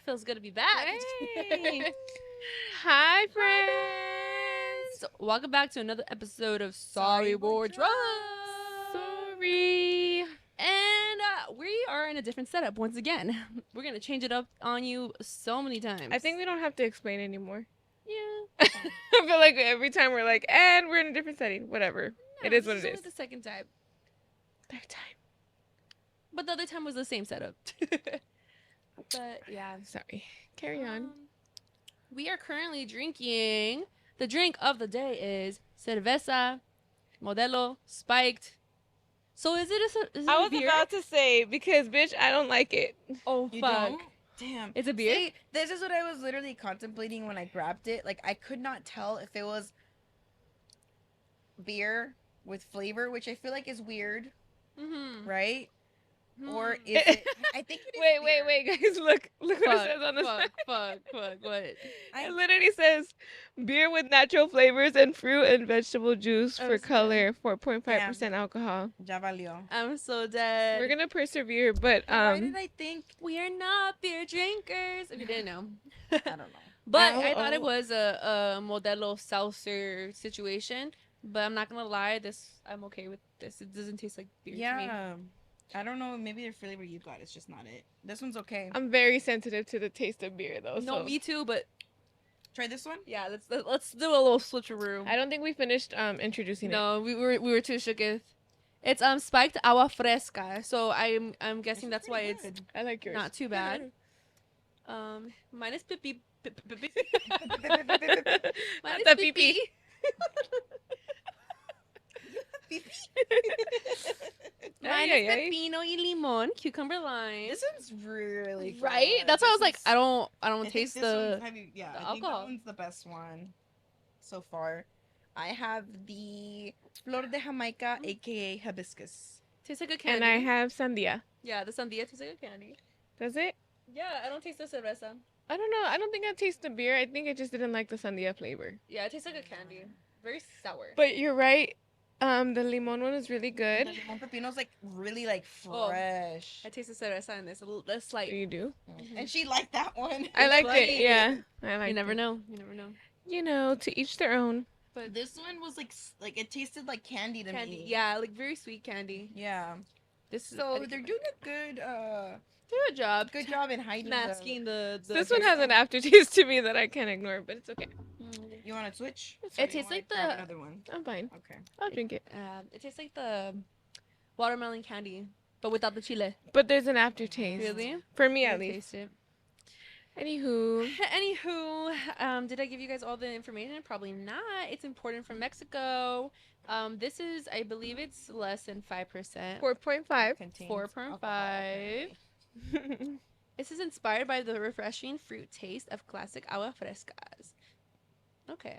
Feels good to be back. Hey. Hi, friends. Welcome back to another episode of Sorry We're Drunk. Sorry. And we are in a different setup once again. We're gonna change it up on you so many times. I think we don't have to explain anymore. Yeah. I feel like every time we're like, and we're in a different setting. Whatever. No, it is what this it only is. the second time. Third time. But the other time was the same setup. But yeah. Sorry. Carry on. We are currently drinking. The drink of the day is cerveza, modelo, spiked. So is it I a was beer? about to say, because, bitch, I don't like it. Oh, You fuck. don't? Damn. It's a beer? See, this is what I was literally contemplating when I grabbed it. Like, I could not tell if it was beer with flavor, which I feel like is weird, Mm-hmm. right? Or Hmm. is it? I think it is Wait, guys. Look what it says on the side. fuck, what? It literally says beer with natural flavors and fruit and vegetable juice Oh, for it's good. color, 4.5% alcohol. Ya valió. I'm so dead. We're gonna persevere, but Why did I think? We are not beer drinkers. If you didn't know. I don't know. But Ow, I thought it oh. was a Modelo seltzer situation. But I'm not gonna lie, I'm okay with this. It doesn't taste like beer to me. Yeah. I don't know. Maybe the flavor you got is just not it. This one's okay. I'm very sensitive to the taste of beer, though. No, so me too. But Try this one. yeah, let's do a little switcheroo. I don't think we finished introducing it. No, we were too shooketh. It's spiked agua fresca, so I'm guessing that's why it's I like yours. not too bad. Mine is pipi. Mine is The pipi. pee-pee. Mine Ay, is ay, ay. pepino y limon, cucumber lime. This one's really good. Right? That's why I was like, This I don't I think taste this the. one's heavy. Yeah, the I think alcohol. that one's the best one so far. I have the Flor de Jamaica, aka hibiscus. Tastes like a candy. And I have sandia. Yeah, the sandia tastes like a candy. Does it? Yeah, I don't taste the cerveza. I don't know. I don't think I taste the beer. I think I just didn't like the sandia flavor. Yeah, it tastes like a candy. Very sour. But you're right. The limon one is really good. The limon pepino's like really like Oh. fresh. I taste the cerveza in this. A little less Do light. you do? And she liked that one. I liked funny. it. Yeah, I liked You never it. know. You never know. You know, to each their own. But This one was like it tasted like candy to candy. me. Yeah, like very sweet candy. Yeah. This is So they're doing a good good job. job in hiding Masking the This one has an aftertaste to me that I can't ignore, but it's okay. You want to switch? It's It fine. tastes like Grab the another one. I'm fine. Okay. I'll drink it. it tastes like the watermelon candy, but without the chile. But there's an aftertaste. Really? For me, I at least. taste it. Anywho. Anywho, did I give you guys all the information? Probably not. It's imported from Mexico. This is, I believe, it's less than 5%. 4.5. Contains 4.5. alcohol. This is inspired by the refreshing fruit taste of classic agua frescas. Okay.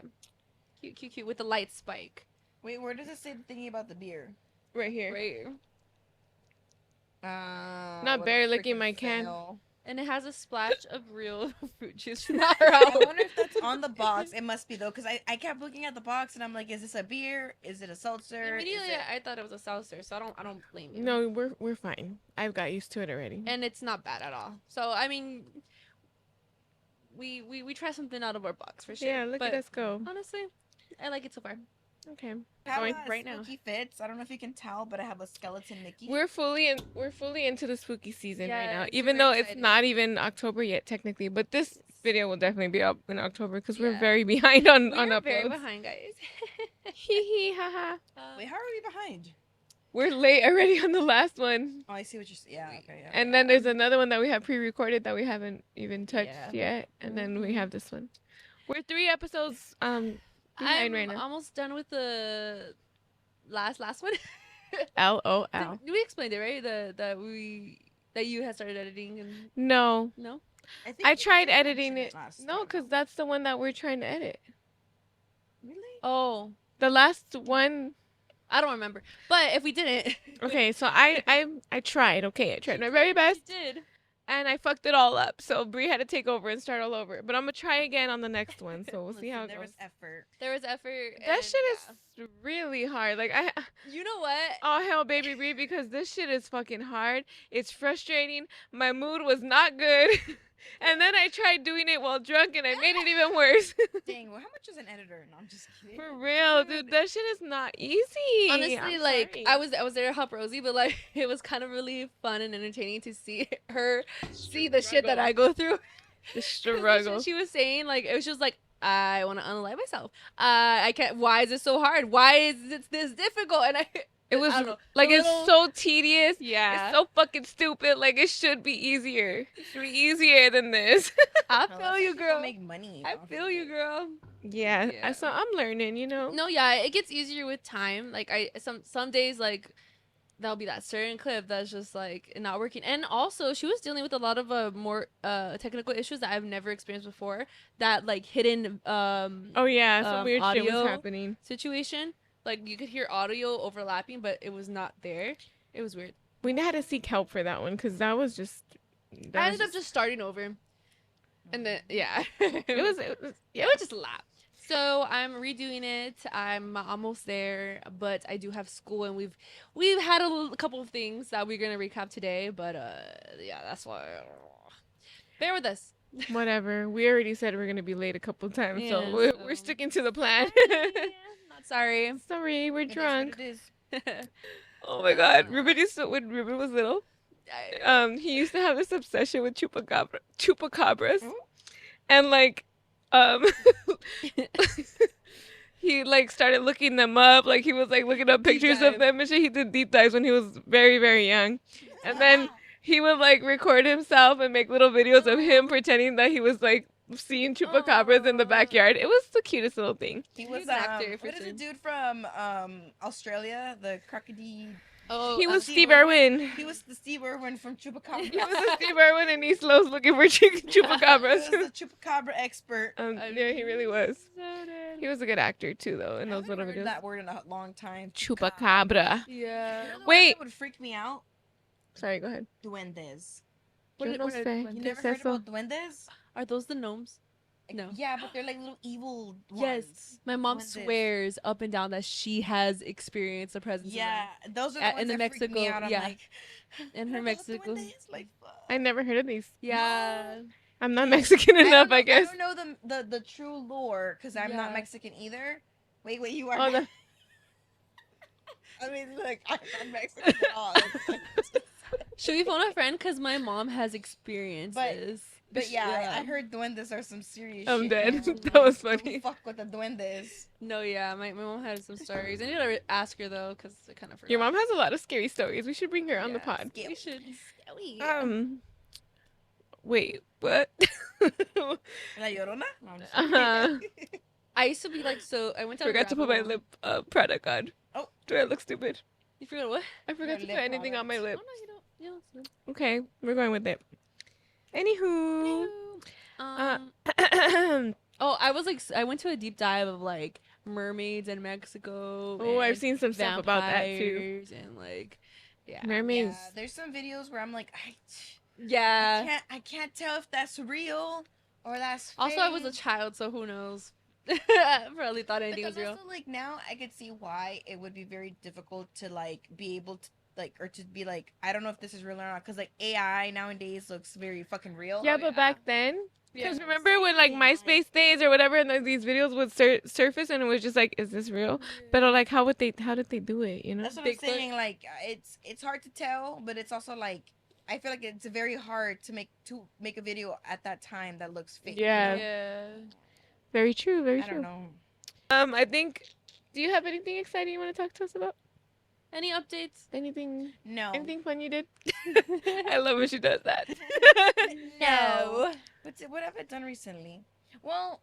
Cute. With the light spike. Wait, where does it say the thingy about the beer? Right here. Right. Not what a bare licking freaking my can. fail. And it has a splash of real fruit juice from our I house. wonder if that's on the box. It must be though, because I kept looking at the box and I'm like, is this a beer? Is it a seltzer? Is Immediately, it- I thought it was a seltzer, so I don't blame you. No, we're fine. I've got used to it already. And it's not bad at all. So I mean, we try something out of our box for sure. Yeah, look but at us go. honestly, I like it so far. Okay. I have going a right now. spooky fits. I don't know if you can tell, but I have a skeleton Mickey. We're fully into the spooky season right Yeah, now. super Even though excited. it's not even October yet technically, but this video will definitely be up in October because we're Yeah. very behind on We're uploads. very behind, guys. Hee hee haha. Wait, how are we behind? We're late already on the last one. Oh, I see what you're saying. Yeah, okay, yeah. And then there's another one that we have pre-recorded that we haven't even touched Yeah. yet, and then we Mhm. have this one. We're 3 episodes behind I'm right now. almost done with the last one. LOL. We explained it, right? That you had started editing and No, no. think I you tried mentioned editing it. last No, time. because that's the one that we're trying to edit. Really? Oh, The last one. I don't remember. But if we didn't, Okay, so I tried. Okay, I tried my very you best, did. and I fucked it all up. So Bree had to take over and start all over. But I'm gonna try again on the next one. So we'll see how it There goes. was effort. There was effort. That and shit is yeah. really hard. Like You know what? all hell baby Brie, because this shit is fucking hard. It's frustrating. My mood was not good. And then I tried doing it while drunk and I made it even worse. Dang, well, how much is an editor? No, I'm just kidding. For real, dude, that shit is not easy. Honestly, I'm like sorry. I was there to help Rosie, but like it was kind of really fun and entertaining to see her see the shit that I go through. The 'Cause struggle. she was saying, like, it was just like, I want to unalive myself. I can't. Why is it so hard? Why is it this difficult? And It was I don't know, like the it's little- so tedious. yeah. It's so fucking stupid. Like it should be easier. It should be easier than this. I No, feel that's you, how people girl. Make money. I off of feel you, it. girl. Yeah. Yeah. So I'm learning, you know. No, yeah, it gets easier with time. Like some days like that'll be that certain clip that's just like not working. And also she was dealing with a lot of more technical issues that I've never experienced before. That like hidden Oh yeah, some weird shit was audio happening. situation. Like you could hear audio overlapping, but it was not there. It was weird. We had to seek help for that one because that was just. I ended up just starting over. And then yeah. It was it yeah. was just a lot. So I'm redoing it. I'm almost there, but I do have school, and we've had a couple of things that we're gonna recap today. But yeah, that's why. Bear with us. Whatever. We already said we're gonna be late a couple times, Yeah, so we're so- sticking to the plan. Not sorry. Sorry, we're It is what drunk. it is. Oh my god, Ruben used to, when Ruben was little, he used to have this obsession with chupacabras, Oh. and like, he like started looking them up. Like he was like looking up Deep pictures of dive. them and shit. He did deep dives when he was very very young, and then he would like record himself and make little videos of him pretending that he was like seeing chupacabras in the Aw. backyard. It was the cutest little thing. He He's was an actor for what is sure. the dude from Australia? The crocodile. Oh, He was Steve Steve Irwin. Irwin. He was the Steve Irwin from Chupacabra. He was a Steve Irwin and East Los looking for chupacabras. He was the Chupacabra expert. Yeah, he really was. He was a good actor too, though, in I those haven't little heard videos. that word in a long time. Chupacabra. Yeah. You know the word Wait. that would freak me out? Sorry, go ahead. Duendes. Yo no sé. You ¿Qué never es heard eso? about duendes? Are those the gnomes? No. Yeah, but they're like little evil ones. Yes. My mom Duendes. swears up and down that she has experienced the presence Yeah, those are the At- ones in the that freak me Mexico, out. I'm yeah. like, of them. In her "Are those Mexico. duendes?" Like, fuck. I never heard of these. Yeah. I'm not Mexican enough, I guess. I don't know the true lore because I'm not Yeah. Mexican either. Wait, you are. Oh, the- I mean, look, I'm not Mexican at all. Should we phone a friend? Because my mom has experiences. But yeah, I heard duendes are some serious I'm shit. dead. man. That Like, was don't funny. Fuck with the duendes. No, yeah, my mom had some stories. I need to ask her though, because I kind of forgot. Your mom has a lot of scary stories. We should bring her on the Yeah. pod. We should. Wait, what? La Llorona? No, I'm just Uh-huh. kidding. I used to be like so. I went down. a Forgot to put my rabbit hole. lip product on. Oh. Do I look stupid? You forgot what? I forgot to Your put lip anything on my product. lip. Oh no, you don't. You don't. Okay, we're going with it. Anywho. Oh, I was like, I went to a deep dive of like mermaids in Mexico. Oh, I've and seen some stuff about that too. vampires and like, yeah, Mermaids. Yeah, there's some videos where I'm like, yeah. I can't tell if that's real or that's fake. Also, I was a child, so who knows? Probably thought anything Because was real. also, like, now I could see why it would be very difficult to like be able to like or to be like, I don't know if this is real or not, because like AI nowadays looks very fucking real. Yeah, but back then, because Yeah. remember when like MySpace days or whatever, and then these videos would surface, and it was just like, is this real? But like, how did they do it? You know? That's what Bigfoot. I'm saying. Like, it's hard to tell, but it's also like I feel like it's very hard to make a video at that time that looks fake. Yeah. Yeah. Very true. Very I true. don't know. I think. Do you have anything exciting you want to talk to us about? Any updates? Anything? No. Anything fun you did? I love when she does that. No. What have I done recently? Well,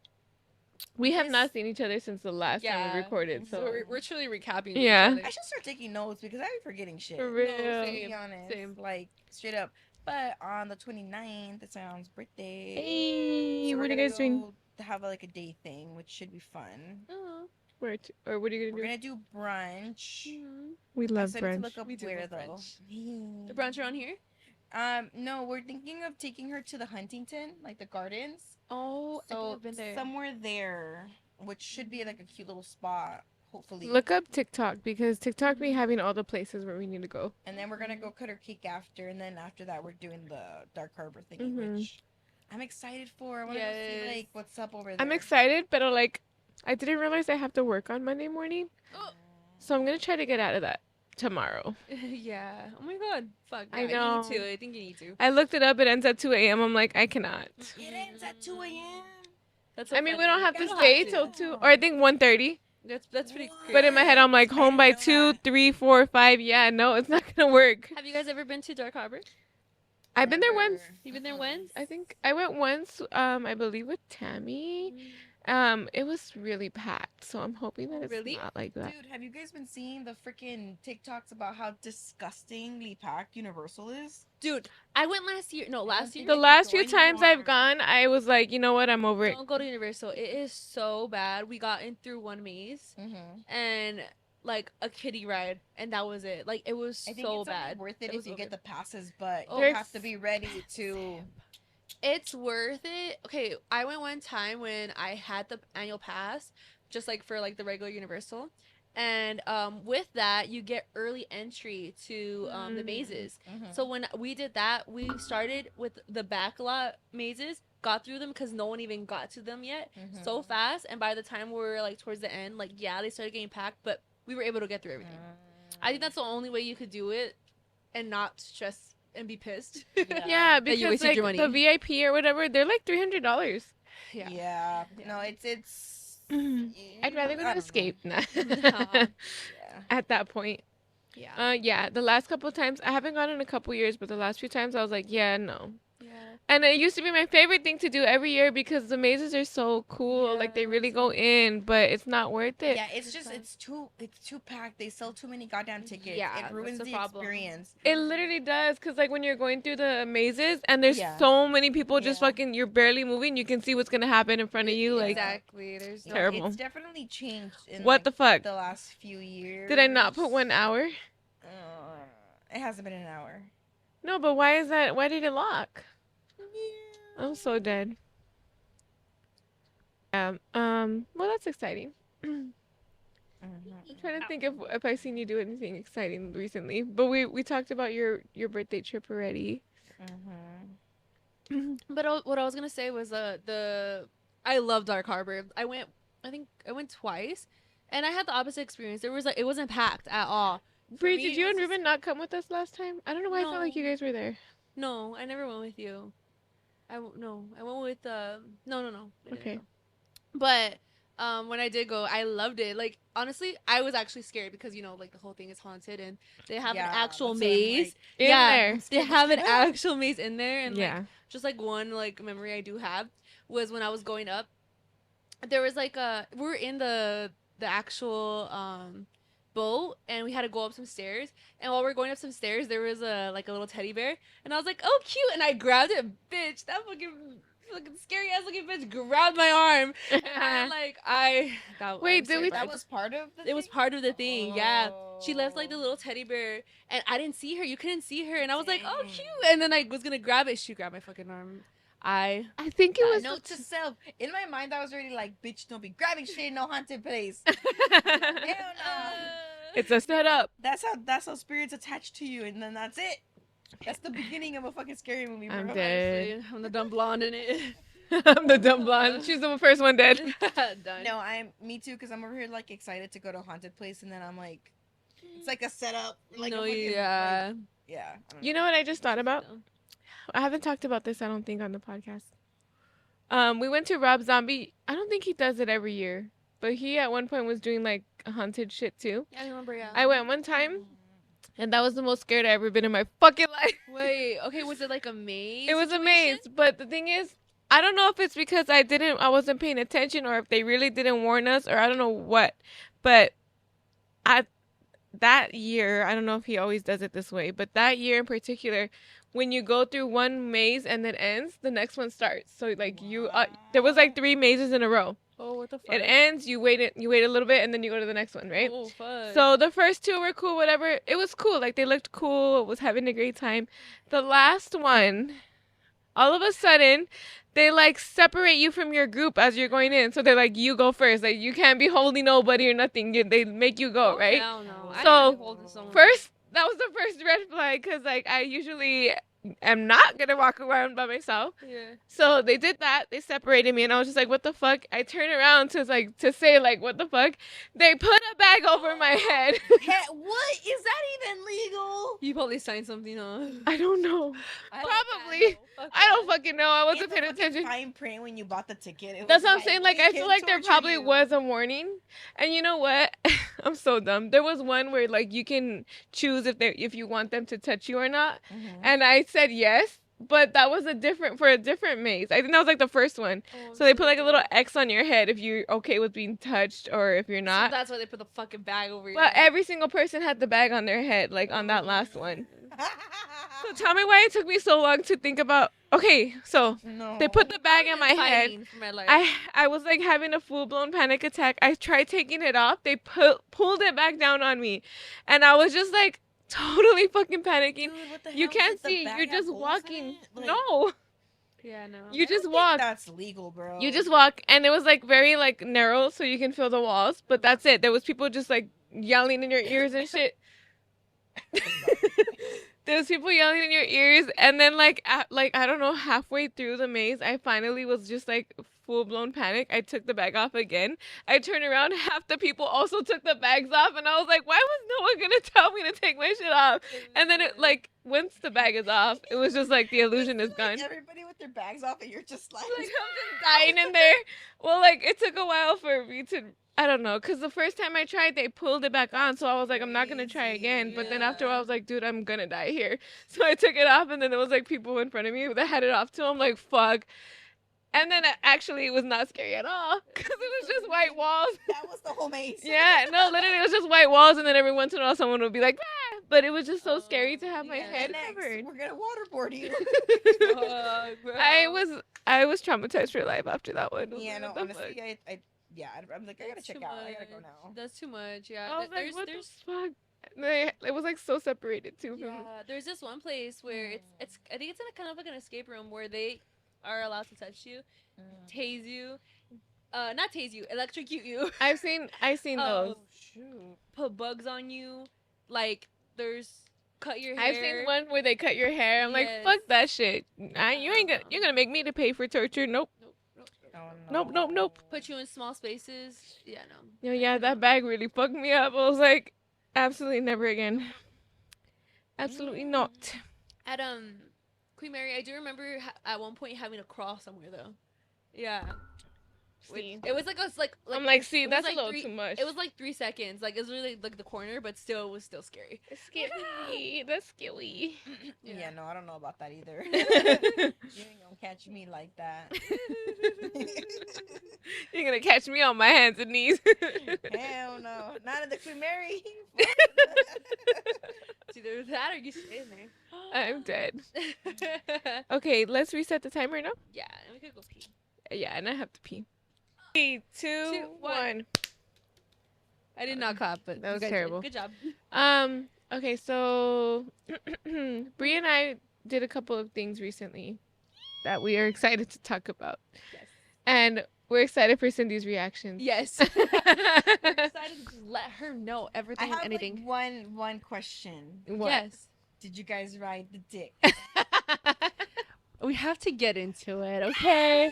We have Yes. not seen each other since the last time we recorded, so we're truly recapping. Yeah. Each other. I should start taking notes because I be forgetting shit. for No, real. To same. be honest, same. like straight up. But on the 29th, it's Sam's birthday. Hey, So what we're are you gonna guys doing? go to have like a day thing, which should be fun. Oh. Where or what are you We're gonna do? gonna do brunch. We I love still need to brunch. look up We do where love though. brunch. The brunch around here? No, we're thinking of taking her to the Huntington, like the gardens. Oh, I think So I've been there. somewhere there, which should be like a cute little spot, hopefully. Look up TikTok because TikTok be having all the places where we need to go. And then we're gonna go cut our cake after, and then after that we're doing the Dark Harbor thingy, Mhm. which I'm excited for. I want to see Yes. like what's up over there. I'm excited, but like, I didn't realize I have to work on Monday morning, so I'm gonna try to get out of that tomorrow. Yeah. Oh my god. Fuck. I yeah, know. You need to. I think you need to. I looked it up. It ends at 2 a.m. I'm like, I cannot. It ends at 2 a.m. That's so I mean, we funny. don't have to You don't stay to. till 2, or I think 1:30. That's pretty. What? Crazy. But in my head, I'm like, I home didn't by know 2, that. 3, 4, 5. Yeah, no, it's not gonna work. Have you guys ever been to Dark Harbor? I've been there once. You've been there once? I think I went once. I believe with Tammy. It was really packed, so I'm hoping that it's Really? not like that. Dude, have you guys been seeing the freaking TikToks about how disgustingly packed Universal is? Dude, I went last year. No, last year. The Make it last go few times anymore. I've gone, I was like, you know what, I'm over it. Don't go to Universal. It is so bad. We got in through one maze Mm-hmm. and like a kiddie ride, and that was it. Like it was I think so it's bad. only worth it It if was you over. get the passes, but Oh, you have to be ready to. It's worth it. Okay, I went one time when I had the annual pass, just like for like the regular Universal, and with that you get early entry to the mazes. Mhm. So when we did that, we started with the backlot mazes, got through them because no one even got to them yet, so Mhm. fast. And by the time we were like towards the end, like yeah, they started getting packed, but we were able to get through everything. I think that's the only way you could do it and not stress and be pissed. Yeah, That you because wasted like your money. the VIP or whatever, they're like $300. Yeah. Yeah. Yeah. No, it's. I'd rather go I to don't Escape Nah. know. at that point. Yeah. Yeah, the last couple of times I haven't gone in a couple years, but the last few times I was like, yeah, no. Yeah. And it used to be my favorite thing to do every year because the mazes are so cool. Like they really go in, but it's not worth it. Yeah, it's just it's too packed. They sell too many goddamn tickets. Yeah, It that's ruins the the problem. experience. It literally does, cause like when you're going through the mazes and there's Yeah. so many people just Yeah. fucking, you're barely moving. You can see what's gonna happen in front of you. Like, exactly. There's No, Terrible. It's definitely changed in what the fuck? the last few years. Did I not put 1 hour? It hasn't been an hour. No, but why is that? Why did it lock? I'm so dead. Yeah. Well, that's exciting. I'm trying to think if I've seen you do anything exciting recently. But we talked about your birthday trip already. But what I was gonna say was I love Dark Harbor. I think I went twice, and I had the opposite experience. There was like it wasn't packed at all. Bree, me, did it you was and just- Ruben not come with us last time? I don't know why I felt like you No. guys were there. No, I never went with you. I went with no. I didn't Okay. go. But when I did go, I loved it. Like honestly, I was actually scared because like the whole thing is haunted and they have Yeah, an actual that's what I'm maze. like. In yeah, there. they Scared have an the shit. actual maze in there, and Yeah. like just like one like memory I do have was when I was going up. There was like we were in the actual boat and we had to go up some stairs, and while we are going up some stairs there was a little teddy bear, and I was like, oh cute, and I grabbed it. Bitch, that fucking scary ass looking bitch grabbed my arm, and Wait, did we- That was part of the it was thing? part of the thing. Yeah, she left like the Oh. little teddy bear, and I didn't see her. You couldn't see her, and I was like, oh Dang. cute, and then I was gonna grab it. She grabbed my fucking arm. I think it was. Note to self. In my mind, I was already like, bitch, don't be grabbing shit in no haunted place. Hell no. It's a setup. That's how spirits attach to you, and then that's it. That's the beginning of a fucking scary movie, bro. I'm dead. Honestly, I'm the dumb blonde in it. I'm the dumb blonde. She's the first one dead. Done. No, me too, because I'm over here like excited to go to a haunted place, and then I'm like, it's like a setup. Like no, a fucking, yeah. like, yeah. I don't You know what I just thought about? I haven't talked about this, I don't think, on the podcast. We went to Rob Zombie. I don't think he does it every year, but he at one point was doing like haunted shit too. I remember. Yeah. I went one time, and that was the most scared I ever been in my fucking life. Wait. Okay. Was it like a maze? It was a situation? maze, but the thing is, I don't know if it's because I wasn't paying attention, or if they really didn't warn us, or I don't know what. But that year, I don't know if he always does it this way, but that year in particular, when you go through one maze and it ends, the next one starts. So like there was like 3 mazes in a row. Oh, what the fuck? It ends, you wait a little bit, and then you go to the next one, right? Oh, fuck. So the first 2 were cool, whatever. It was cool. Like they looked cool. Was having a great time. The last one, all of a sudden, they like separate you from your group as you're going in. So they're like, you go first. Like you can't be holding nobody or nothing. They make you go, right? Hell no. I So, didn't be holding someone. First, that was the first red flag because like I usually am not gonna walk around by myself. Yeah. So they did that. They separated me, and I was just like, "What the fuck?" I turned around to say like, "What the fuck?" They put a bag over my head. What is that even legal? You probably signed something, huh? I don't know. I I don't fucking know. I wasn't It's paying a fucking attention. fine print when you bought the ticket. It That's was what I'm saying. Like, we I feel can like there torture probably you. was a warning. And you know what? I'm so dumb. There was one where like you can choose if you want them to touch you or not. Mhm. And I said yes, but that was a different maze. I think that was like the first one. So they put like a little X on your head if you're okay with being touched or if you're not. So that's why they put the fucking bag over your But head. every single person had the bag on their head, like on that last one. So tell me why it took me so long to think about. Okay, so No. they put the bag in my head. Fighting for my life. I was like having a full blown panic attack. I tried taking it off. They pulled it back down on me, and I was just like totally fucking panicking. Dude, what the You hell? can't Did the see. bag You're have just holes in walking. it? Like, No, Yeah, no. you I just don't think walk. That's legal, bro. You just walk, and it was like very like narrow, so you can feel the walls. But that's it. There was people just like yelling in your ears and shit. There was people yelling in your ears, and then like I don't know, halfway through the maze, I finally was just like full blown panic. I took the bag off again. I turned around, half the people also took the bags off, and I was like, why was no one gonna tell me to take my shit off? And then it like once the bag is off, it was just like the illusion is gone. Everybody with their bags off, and you're just like, Like I'm just dying in there. Well, like it took a while for me to. I don't know, because the first time I tried, they pulled it back on, so I was like, I'm not gonna try again. But then after I was like, dude, I'm gonna die here. So I took it off, and then there was like people in front of me that had it off too. I'm like, fuck. And then actually, it was not scary at all, because it was just white walls. that was the whole maze. Yeah, no, literally, it was just white walls, and then every once in a while, someone would be like, ah! But it was just so scary to have my Yeah. head Next, covered. we're gonna waterboard you. Fuck, bro. I was traumatized for life after that one. I was Yeah, like, no, what the fuck? honestly, I'm like, I gotta That's check too out. I gotta go much. now. That's too much. Yeah. I was like, there's what there's the fuck? It was like so separated too. yeah, there's this one place where Mm. it's I think it's in a kind of like an escape room where they are allowed to touch you, tase you, not tase you, electrocute you, I've seen those. Shoot. put bugs on you, like there's cut your hair. I've seen one where they cut your hair. I'm like, Yes. fuck that shit. You're gonna make me to pay for torture. Nope. Oh, no. Nope. Put you in small spaces. Yeah, no. Yeah, that bag really fucked me up. I was like, absolutely never again. Absolutely not. At Queen Mary, I do remember at one point having to crawl somewhere though. Yeah. See. It was like I'm like, see, it was that's like a little too much. It was like 3 seconds. Like it was really like the corner, but still it was still scary. It's scary. That's scary. Yeah, no, I don't know about that either. You ain't gonna catch me like that. You're gonna catch me on my hands and knees. Hell no, not in the Queen Mary. It's either that or you stay in there. I'm dead. Okay, let's reset the timer now. Yeah, and we could go pee. Yeah, and I have to pee. 3, 2, 2, 1. I did not clap, but That you was guys did. terrible. Good job. Okay, so Bree and I did a couple of things recently that we are excited to talk about. Yes. And we're excited for Cindy's reactions. Yes. We're excited to just let her know I everything have and anything. like one question. What? Yes. Did you guys ride the dick? We have to get into it, okay?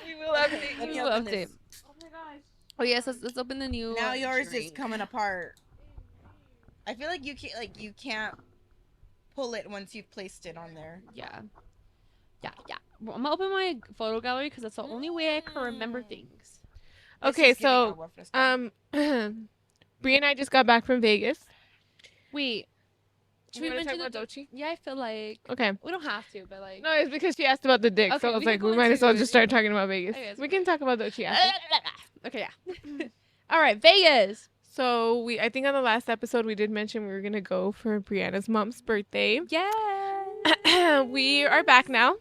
We will update Let you. me will open update. this. Oh my gosh. Oh yes, let's open the new. Now yours is drink. coming apart. I feel like you can't pull it once you've placed it on there. Yeah. Well, I'm gonna open my photo gallery because that's the only way I can remember things. This Okay, is giving so out roughness now. Bree and I just got back from Vegas. Wait. Should we You wanna mention talk the about DOECHII? Yeah, I feel like Okay. we don't have to, but like. No, it's because she asked about the dick, Okay, so I was we can like, go we might as into well it. just start talking about Vegas. Okay, that's We fine. can talk about DOECHII after. Okay, yeah. All right, Vegas. So I think on the last episode we did mention we were gonna go for Brianna's mom's birthday. Yeah. We are back now,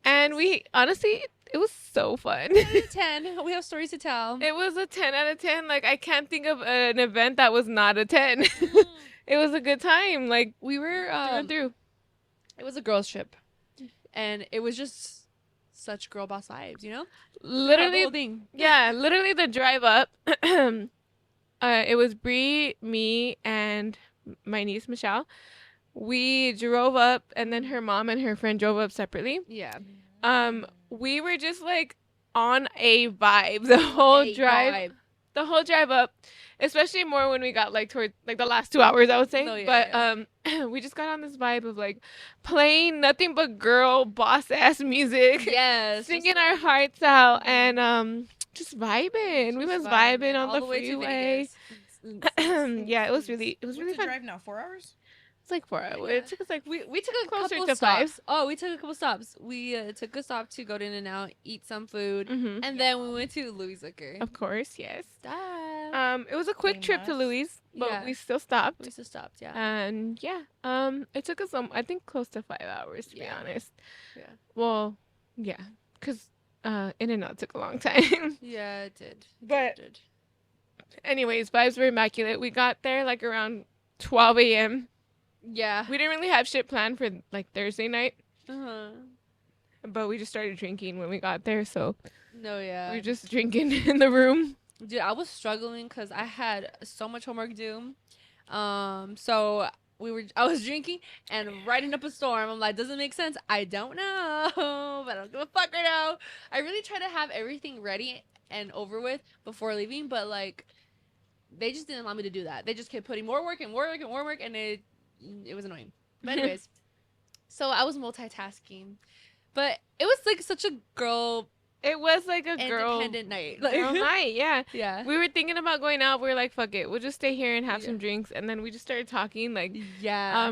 and we honestly, it was so fun. 10 out of 10. We have stories to tell. It was a 10 out of 10. Like I can't think of an event that was not a 10. It was a good time. Like We were through and through. It was a girls trip. and it was just such girl boss vibes, you know? The Literally, whole thing. yeah, literally the drive up. It was Bree, me, and my niece Michelle. We drove up, and then her mom and her friend drove up separately. Yeah. We were just like on a vibe the whole A drive. vibe. The whole drive up, especially more when we got like toward like the last 2 hours, I would say. No, yeah, But we just got on this vibe of like playing nothing but girl boss ass music, Yes. singing our hearts out, and just vibing. We was Just vibing on all the the way to freeway. Vegas. Yeah, it was really What's fun. the drive now? 4 hours? It's like 4 hours. Yeah. It took us like We took a Closer couple to stops. 5. Oh, we took a couple stops. We took a stop to go to In-N-Out, eat some food, Mhm. and then we went to Louis Liquor. Of course, yes. Stop. It was a quick trip to Famous. Louis, but Yeah. we still stopped. We just stopped, yeah. And yeah, it took us I think close to 5 hours to be Yeah. honest. Yeah. Well, yeah, cause In-N-Out took a long time. Yeah, it did. But- did. Anyways, vibes were immaculate. We got there like around 12 a.m. Yeah. We didn't really have shit planned for like Thursday night, Uh-huh. but we just started drinking when we got there, so No, yeah. we were just drinking in the room. Dude, I was struggling because I had so much homework due. So I was drinking and writing up a storm. I'm like, doesn't make sense. I don't know, but I don't give a fuck right now. I really try to have everything ready and over with before leaving, but like, they just didn't allow me to do that. They just kept putting more work and more work and more work, and it was annoying. But anyways, so I was multitasking, but it was like such a girl It was like a girl independent night. girl night, yeah. Yeah. We were thinking about going out. We were like, fuck it. We'll just stay here and have Yeah. some drinks. And then we just started talking. Like, Yeah.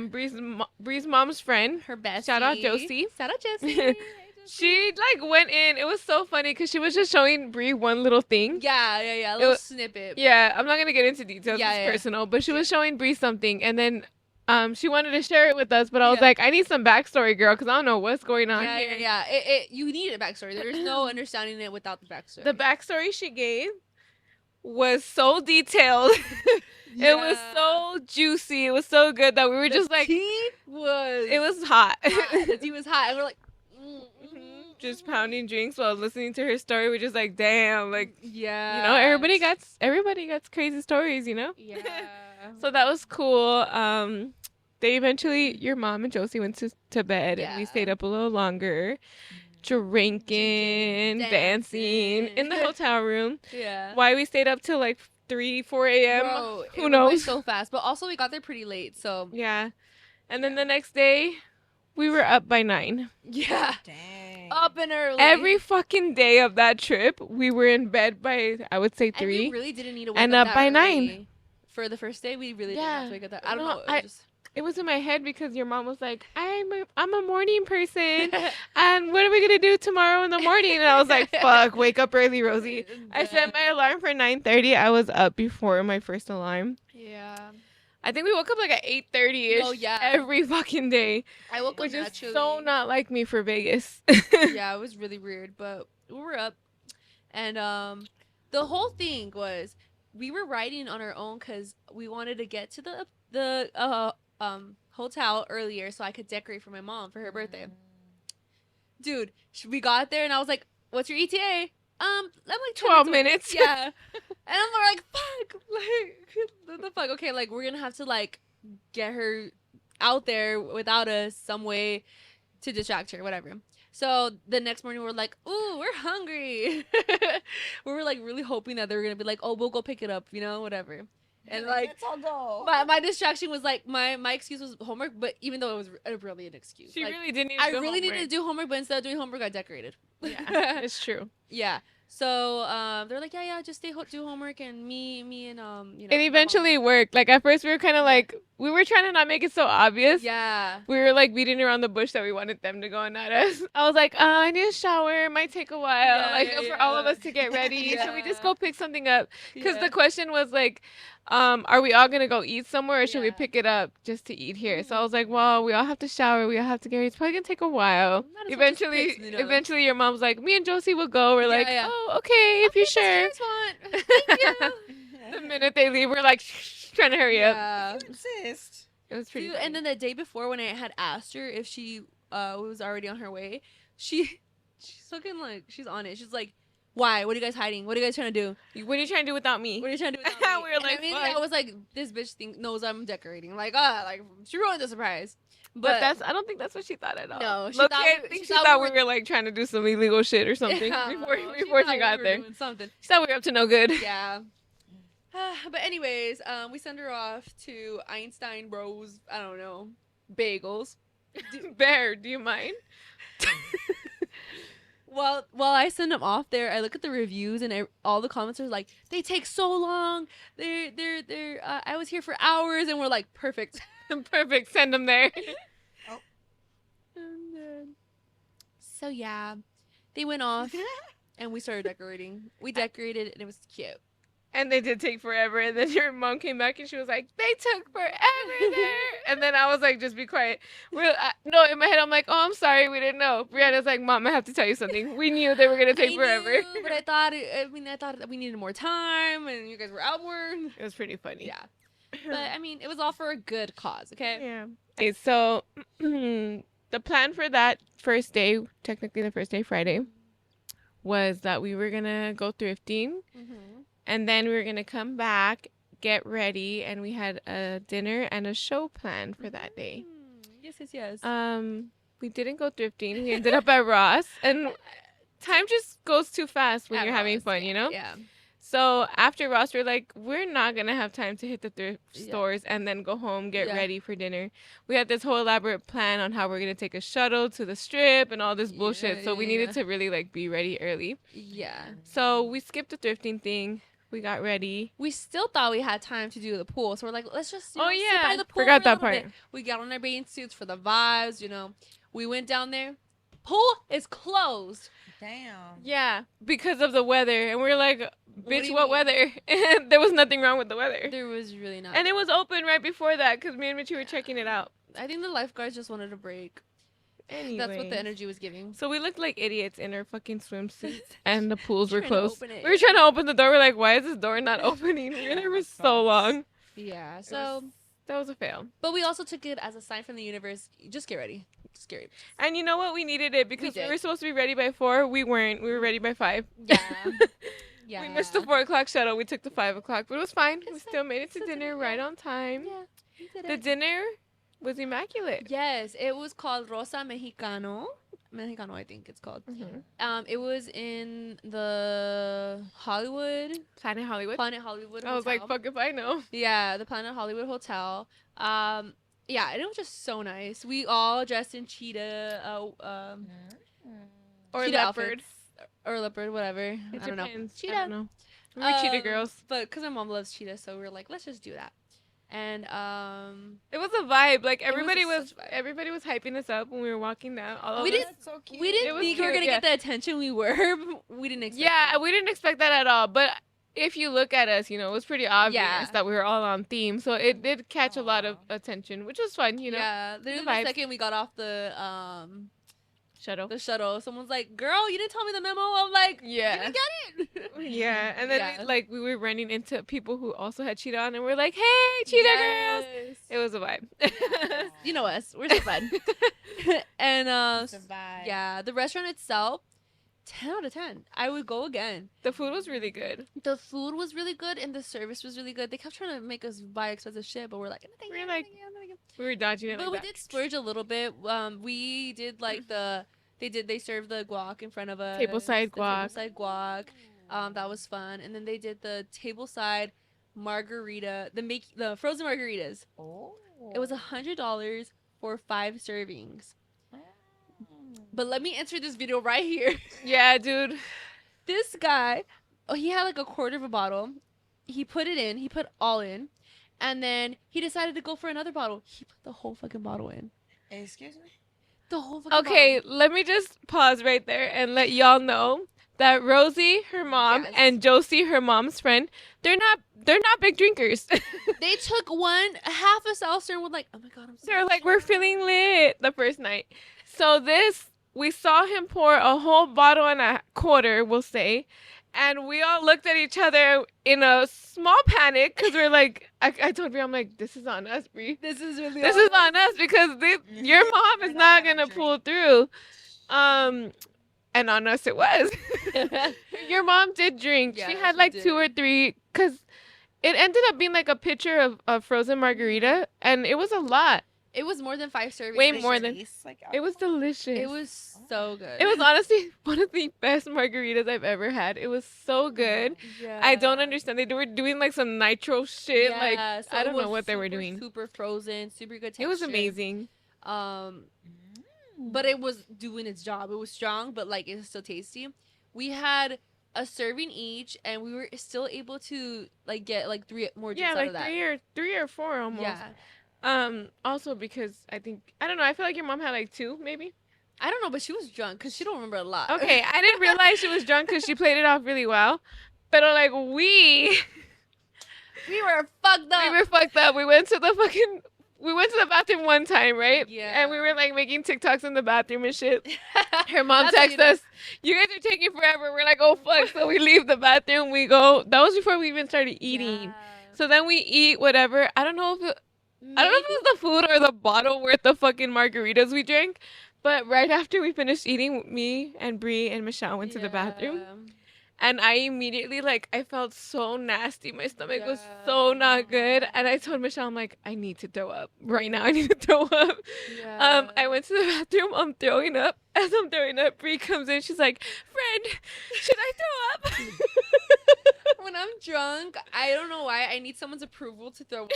Bree's mom's friend. Her best. Shout out Josie. Shout out Josie. Hey, Josie. She, like, went in. It was so funny because she was just showing Bree one little thing. Yeah. A It little was- snippet. Yeah, I'm not going to get into details. Yeah, It's yeah. personal. But she was showing Bree something. And then she wanted to share it with us. But I was Yeah. like, I need some backstory, girl, because I don't know what's going on Yeah, here. yeah. It you need a backstory. There's no understanding it without the backstory. The backstory she gave was so detailed. It was so juicy. It was so good that we were just like, tea was. it was hot. hot. The tea was hot, and we're like, Just pounding drinks while listening to her story. We're just like, damn, like, yeah. you know, everybody got crazy stories, you know. Yeah. So that was cool. They eventually, your mom and Josie went to bed, and we Yeah. stayed up a little longer, drinking, dancing in the dancing. hotel room. Yeah. Why we stayed up till like 4 a.m. Bro, Who it went knows? so fast, but also we got there pretty late, so Yeah. And then the next day, we were up by 9. yeah. Dang. Up and early. Every fucking day of that trip, we were in bed by, I would say, And 3. we really didn't need to wake and up up that by 9. early. For the first day, we really didn't Yeah. have to wake up that. I don't No, know. It was just... It was in my head because your mom was like, I'm a morning person, and what are we gonna do tomorrow in the morning? And I was like, fuck, wake up early, Rosie. I set my alarm for 9:30. I was up before my first alarm. Yeah. I think we woke up like at 8:30ish. Oh, yeah. Every fucking day, I woke up which is naturally. so not like me for Vegas. Yeah, it was really weird, but we were up, and the whole thing was we were riding on our own because we wanted to get to the hotel earlier so I could decorate for my mom for her birthday. Dude, we got there and I was like, "What's your ETA?" I'm like 12 away." minutes. Yeah, and I'm like, "Fuck!" Like, what the fuck? Okay, like we're gonna have to like get her out there without us some way to distract her, whatever. So the next morning we're like, "Ooh, we're hungry." We were like really hoping that they were gonna be like, "Oh, we'll go pick it up," you know, whatever. And like let's all go. my distraction was like my excuse was homework, but even though it was a brilliant excuse, She like, really didn't. Need I to do really needed to homework. do homework, but instead of doing homework, I decorated. Yeah, it's true. Yeah. So they're like, yeah, just do homework, and me and you know. It my mom. eventually worked. Like at first, we were kind of like we were trying to not make it so obvious. Yeah. We were like beating around the bush that we wanted them to go and not us. I was like, I need a shower. It might take a while, Yeah, like yeah, for all of yeah. us to get ready. Should we just Yeah. go pick something up? Because Yeah. the question was like, are we all gonna go eat somewhere, or should we Yeah. pick it up just to eat here? So I was like, well, we all have to shower. We all have to get ready. It's probably gonna take a while. Might as well just Eventually, pick, you know. eventually, your mom's like, me and Josie will go. We're Yeah, like, yeah. oh, okay, if you're sure. That's what you guys want. Thank you. The minute they leave, we're like trying to hurry up. Yeah. You insist. It was pretty. Dude, funny. and then the day before when I had asked her if she was already on her way, she's looking like she's on it. She's like, "Why? What are you guys hiding? What are you guys trying to do? What are you trying to do without me? What are you trying to do without me?" We were And like, immediately fuck. I was like, "This bitch knows I'm decorating." Like, she ruined the surprise. But I don't think that's what she thought at all. No, she Low-key, thought- I think she she thought thought we we were like trying to do some illegal shit or something before thought she got we were there. doing something. She thought we were up to no good. Yeah. But anyways, we send her off to Einstein Rose. I don't know, bagels. Bear, do you mind? While I send them off there, I look at the reviews and all the comments are like, they take so long. They're I was here for hours, and we're like, perfect. Perfect. Send them there. And then, so yeah, they went off, and we started decorating. We decorated, and it was cute. And they did take forever. And then your mom came back and she was like, they took forever there. And then I was like, just be quiet. No, in my head, I'm like, oh, I'm sorry. We didn't know. Brianna's like, Mom, I have to tell you something. We knew they were going to take forever. Knew, but I thought that we needed more time, and you guys were outward. It was pretty funny. Yeah. But, I mean, it was all for a good cause, okay? Yeah. Okay, so the plan for that first day, technically the first day, Friday, was that we were going to go thrifting. Mm-hmm. And then we were going to come back, get ready, and we had a dinner and a show planned for that day. Yes. We didn't go thrifting. We ended up at Ross. And time just goes too fast when At you're having Ross, fun, you know? Yeah. So after Ross, we're like, we're not going to have time to hit the thrift Yeah. stores and then go home, get Yeah. ready for dinner. We had this whole elaborate plan on how we're going to take a shuttle to the strip and all this bullshit. So we needed to really like be ready early. Yeah. So we skipped the thrifting thing. We got ready. We still thought we had time to do the pool, so we're like, let's just sit yeah. by the pool Forgot for a that little part. bit. We got on our bathing suits for the vibes, you know. We went down there. Pool is closed. Damn. Yeah, because of the weather. And we're like, do bitch, you what mean? weather? And there was nothing wrong with the weather. There was really not. And it was open right before that because me and Mitchie were checking it out. I think the lifeguards just wanted a break. Anyway. That's what the energy was giving. So we looked like idiots in our fucking swimsuits, and the pools were Trying to closed. open it. We were trying to open the door. We're like, why is this door not opening? We were there for so long. Yeah. So, That was a fail. but we also took it as a sign from the universe. Just get ready. Just get ready. And you know what? We needed it because we did. were supposed to be ready by 4. We weren't. We were ready by 5. Yeah. Yeah. We missed the 4 o'clock shuttle. We took the 5 o'clock, but it was fine. We It's still made it to still dinner did it, right yeah. on time. Yeah. we did The it. dinner was immaculate. Yes, it was called Rosa Mexicano. Mexicano, I think it's called. It was in the Hollywood, Planet Hollywood. Planet Hollywood I was like, Hotel. fuck if I know. Yeah, the Planet Hollywood Hotel. Yeah, and it was just so nice. We all dressed in cheetah, Or cheetah leopard. outfits. Or leopard, whatever. It I don't know. depends. I Cheetah. don't know. We were cheetah girls. But because my mom loves cheetah, so we were like, let's just do that. And It was a vibe. Like It was everybody such a vibe. was hyping us up when we were walking down. All We of us. didn't- So cute. we It didn't was think we were cute, gonna yeah. get the attention we were. We didn't expect. Yeah, it. we didn't expect that at all. But if you look at us, you know, it was pretty obvious Yeah. that we were all on theme. So it did catch a lot of Aw. attention, which was fun, you know. Yeah, literally vibes. the second we got off the shuttle, someone's like, "Girl, you didn't tell me the memo." I'm like, Yeah. "You didn't get it." Yeah, and then Yeah. we were running into people who also had cheetah on, and we're like, "Hey, cheetah girls!" Yes. It was a vibe. You know us. We're so fun. And Survive. yeah, the restaurant itself, 10 out of 10. I would go again. The food was really good. The food was really good and the service was really good. They kept trying to make us buy expensive shit, but we're like, "No, thank We're you, no, like, thank you, no, thank you." We were dodging it. But like we that. did splurge a little bit. We did like they served the guac in front of us. Tableside the guac. Tableside guac. That was fun. And then they did the tableside margarita, the frozen margaritas. Oh. It was $100 for 5 servings. But let me enter this video right here. Yeah, dude. This guy, he had like a quarter of a bottle. He put it in. He put all in. And then he decided to go for another bottle. He put the whole fucking bottle in. Excuse me? The whole fucking Okay, bottle. let me just pause right there and let y'all know that Rosie, her mom, Yes. and Josie, her mom's friend, they're not big drinkers. They took half a seltzer and were like, "Oh my god, I'm so They're like, we're feeling lit the first night. So we saw him pour a whole bottle and a quarter, we'll say, And we all looked at each other in a small panic because we're like, I told Brie, I'm like, this is on us, Brie. This is really This is on us because your mom is not gonna pull through. And on us it was. Your mom did drink. Yeah, she had she like did. 2 or 3 because it ended up being like a pitcher of frozen margarita, and it was a lot. It was more than 5 servings. Way more than. It was delicious. It was so good. It was honestly one of the best margaritas I've ever had. It was so good. Yeah. I don't understand. They were doing like some nitro shit. Like so I it don't know was what they were doing. Super frozen, super good texture. It was amazing. But it was doing its job. It was strong, but like it was still tasty. We had a serving each, and we were still able to like get like 3 more drinks out like of that. three or 4 almost. Yeah. Also because I don't know. I feel like your mom had like 2 maybe. I don't know, but she was drunk because she don't remember a lot. Okay, I didn't realize she was drunk because she played it off really well. But like we were fucked up. We were fucked up. We went to the bathroom one time, right? Yeah. And we were like making TikToks in the bathroom and shit. Her mom That's how you texted know. us, "You guys are taking forever." We're like, "Oh fuck!" So we leave the bathroom. We go. That was before we even started eating. Yeah. So then we eat whatever. I don't know if it was the food or the bottle worth of fucking margaritas we drank. But right after we finished eating, me and Brie and Michelle went to the bathroom. And I immediately, like, I felt so nasty. My stomach was so not good. And I told Michelle, I'm like, I need to throw up. Right now, I need to throw up. Yeah. I went to the bathroom. I'm throwing up. As I'm throwing up, Brie comes in. She's like, friend, should I throw up? When I'm drunk, I don't know why I need someone's approval to throw up.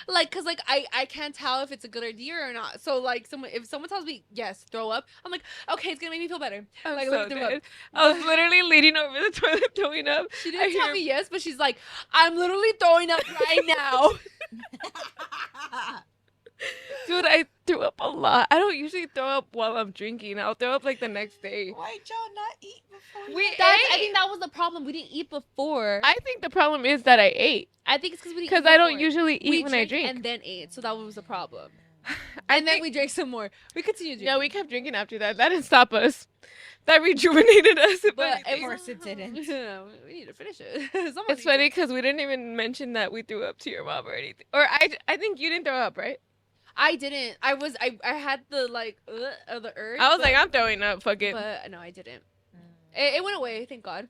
Like, cause like I can't tell if it's a good idea or not. So like if someone tells me yes, throw up, I'm like, okay, it's gonna make me feel better. I'm Like, so let me throw up. dead. I was literally leaning over the toilet throwing up. She didn't tell me yes, but she's like, I'm literally throwing up right now. Dude, I threw up a lot. I don't usually throw up while I'm drinking. I'll throw up like the next day. Why'd y'all not eat before? I think that was the problem. We didn't eat before. I think the problem is that I ate. I think it's because we didn't. Because eat I don't before. usually eat We when I drank drink. and then ate, so that was the problem. I And then think- we drank some more. We continued drinking. Yeah, we kept drinking after that. That didn't stop us. That rejuvenated us. If But anything. Of course it didn't. we need to finish it. Someone It's needs funny to- because we didn't even mention that we threw up to your mom or anything. Or I think you didn't throw up, right? I didn't. I had the like the urge. I was but, like, I'm throwing up. Fuck it. But no, I didn't. It went away. Thank God.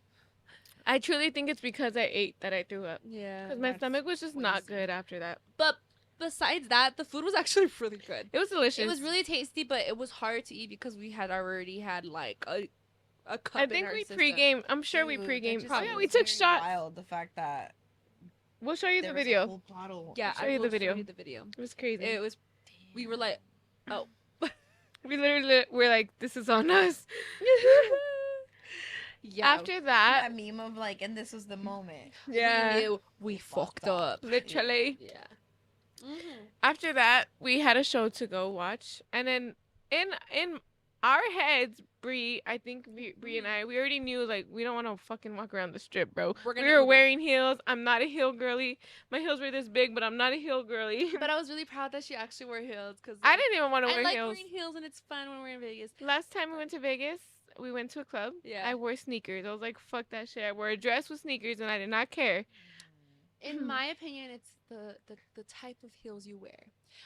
I truly think it's because I ate that I threw up. Yeah. Because my That's stomach was just not crazy. good after that. But besides that, the food was actually really good. It was delicious. It was really tasty, but it was hard to eat because we had already had like a cup. I in think our we system. pregame. I'm sure we Dude, pregame. that Oh just yeah, seems we took very shots. Wild, the fact that We'll show you the there was a video. whole bottle. Yeah, I'll show I you the will video. Show you the video. It was crazy. It was. We were like, oh. We literally were like, this is on us. Yeah. After that, That meme of like, and this was the moment. yeah, we knew we fucked up. literally. Yeah. Mm-hmm. After that, we had a show to go watch, and then in our heads, Bree, I think Bree and I, we already knew like we don't want to fucking walk around the strip, bro. We're gonna We were Uber. wearing heels. I'm not a heel girly. My heels were this big, but I'm not a heel girly. But I was really proud that she actually wore heels because I didn't even want to I wear like heels. wearing heels and it's fun when we're in Vegas. Last time we went to Vegas, we went to a club. Yeah. I wore sneakers. I was like, fuck that shit. I wore a dress with sneakers, and I did not care. In my opinion, it's the type of heels you wear.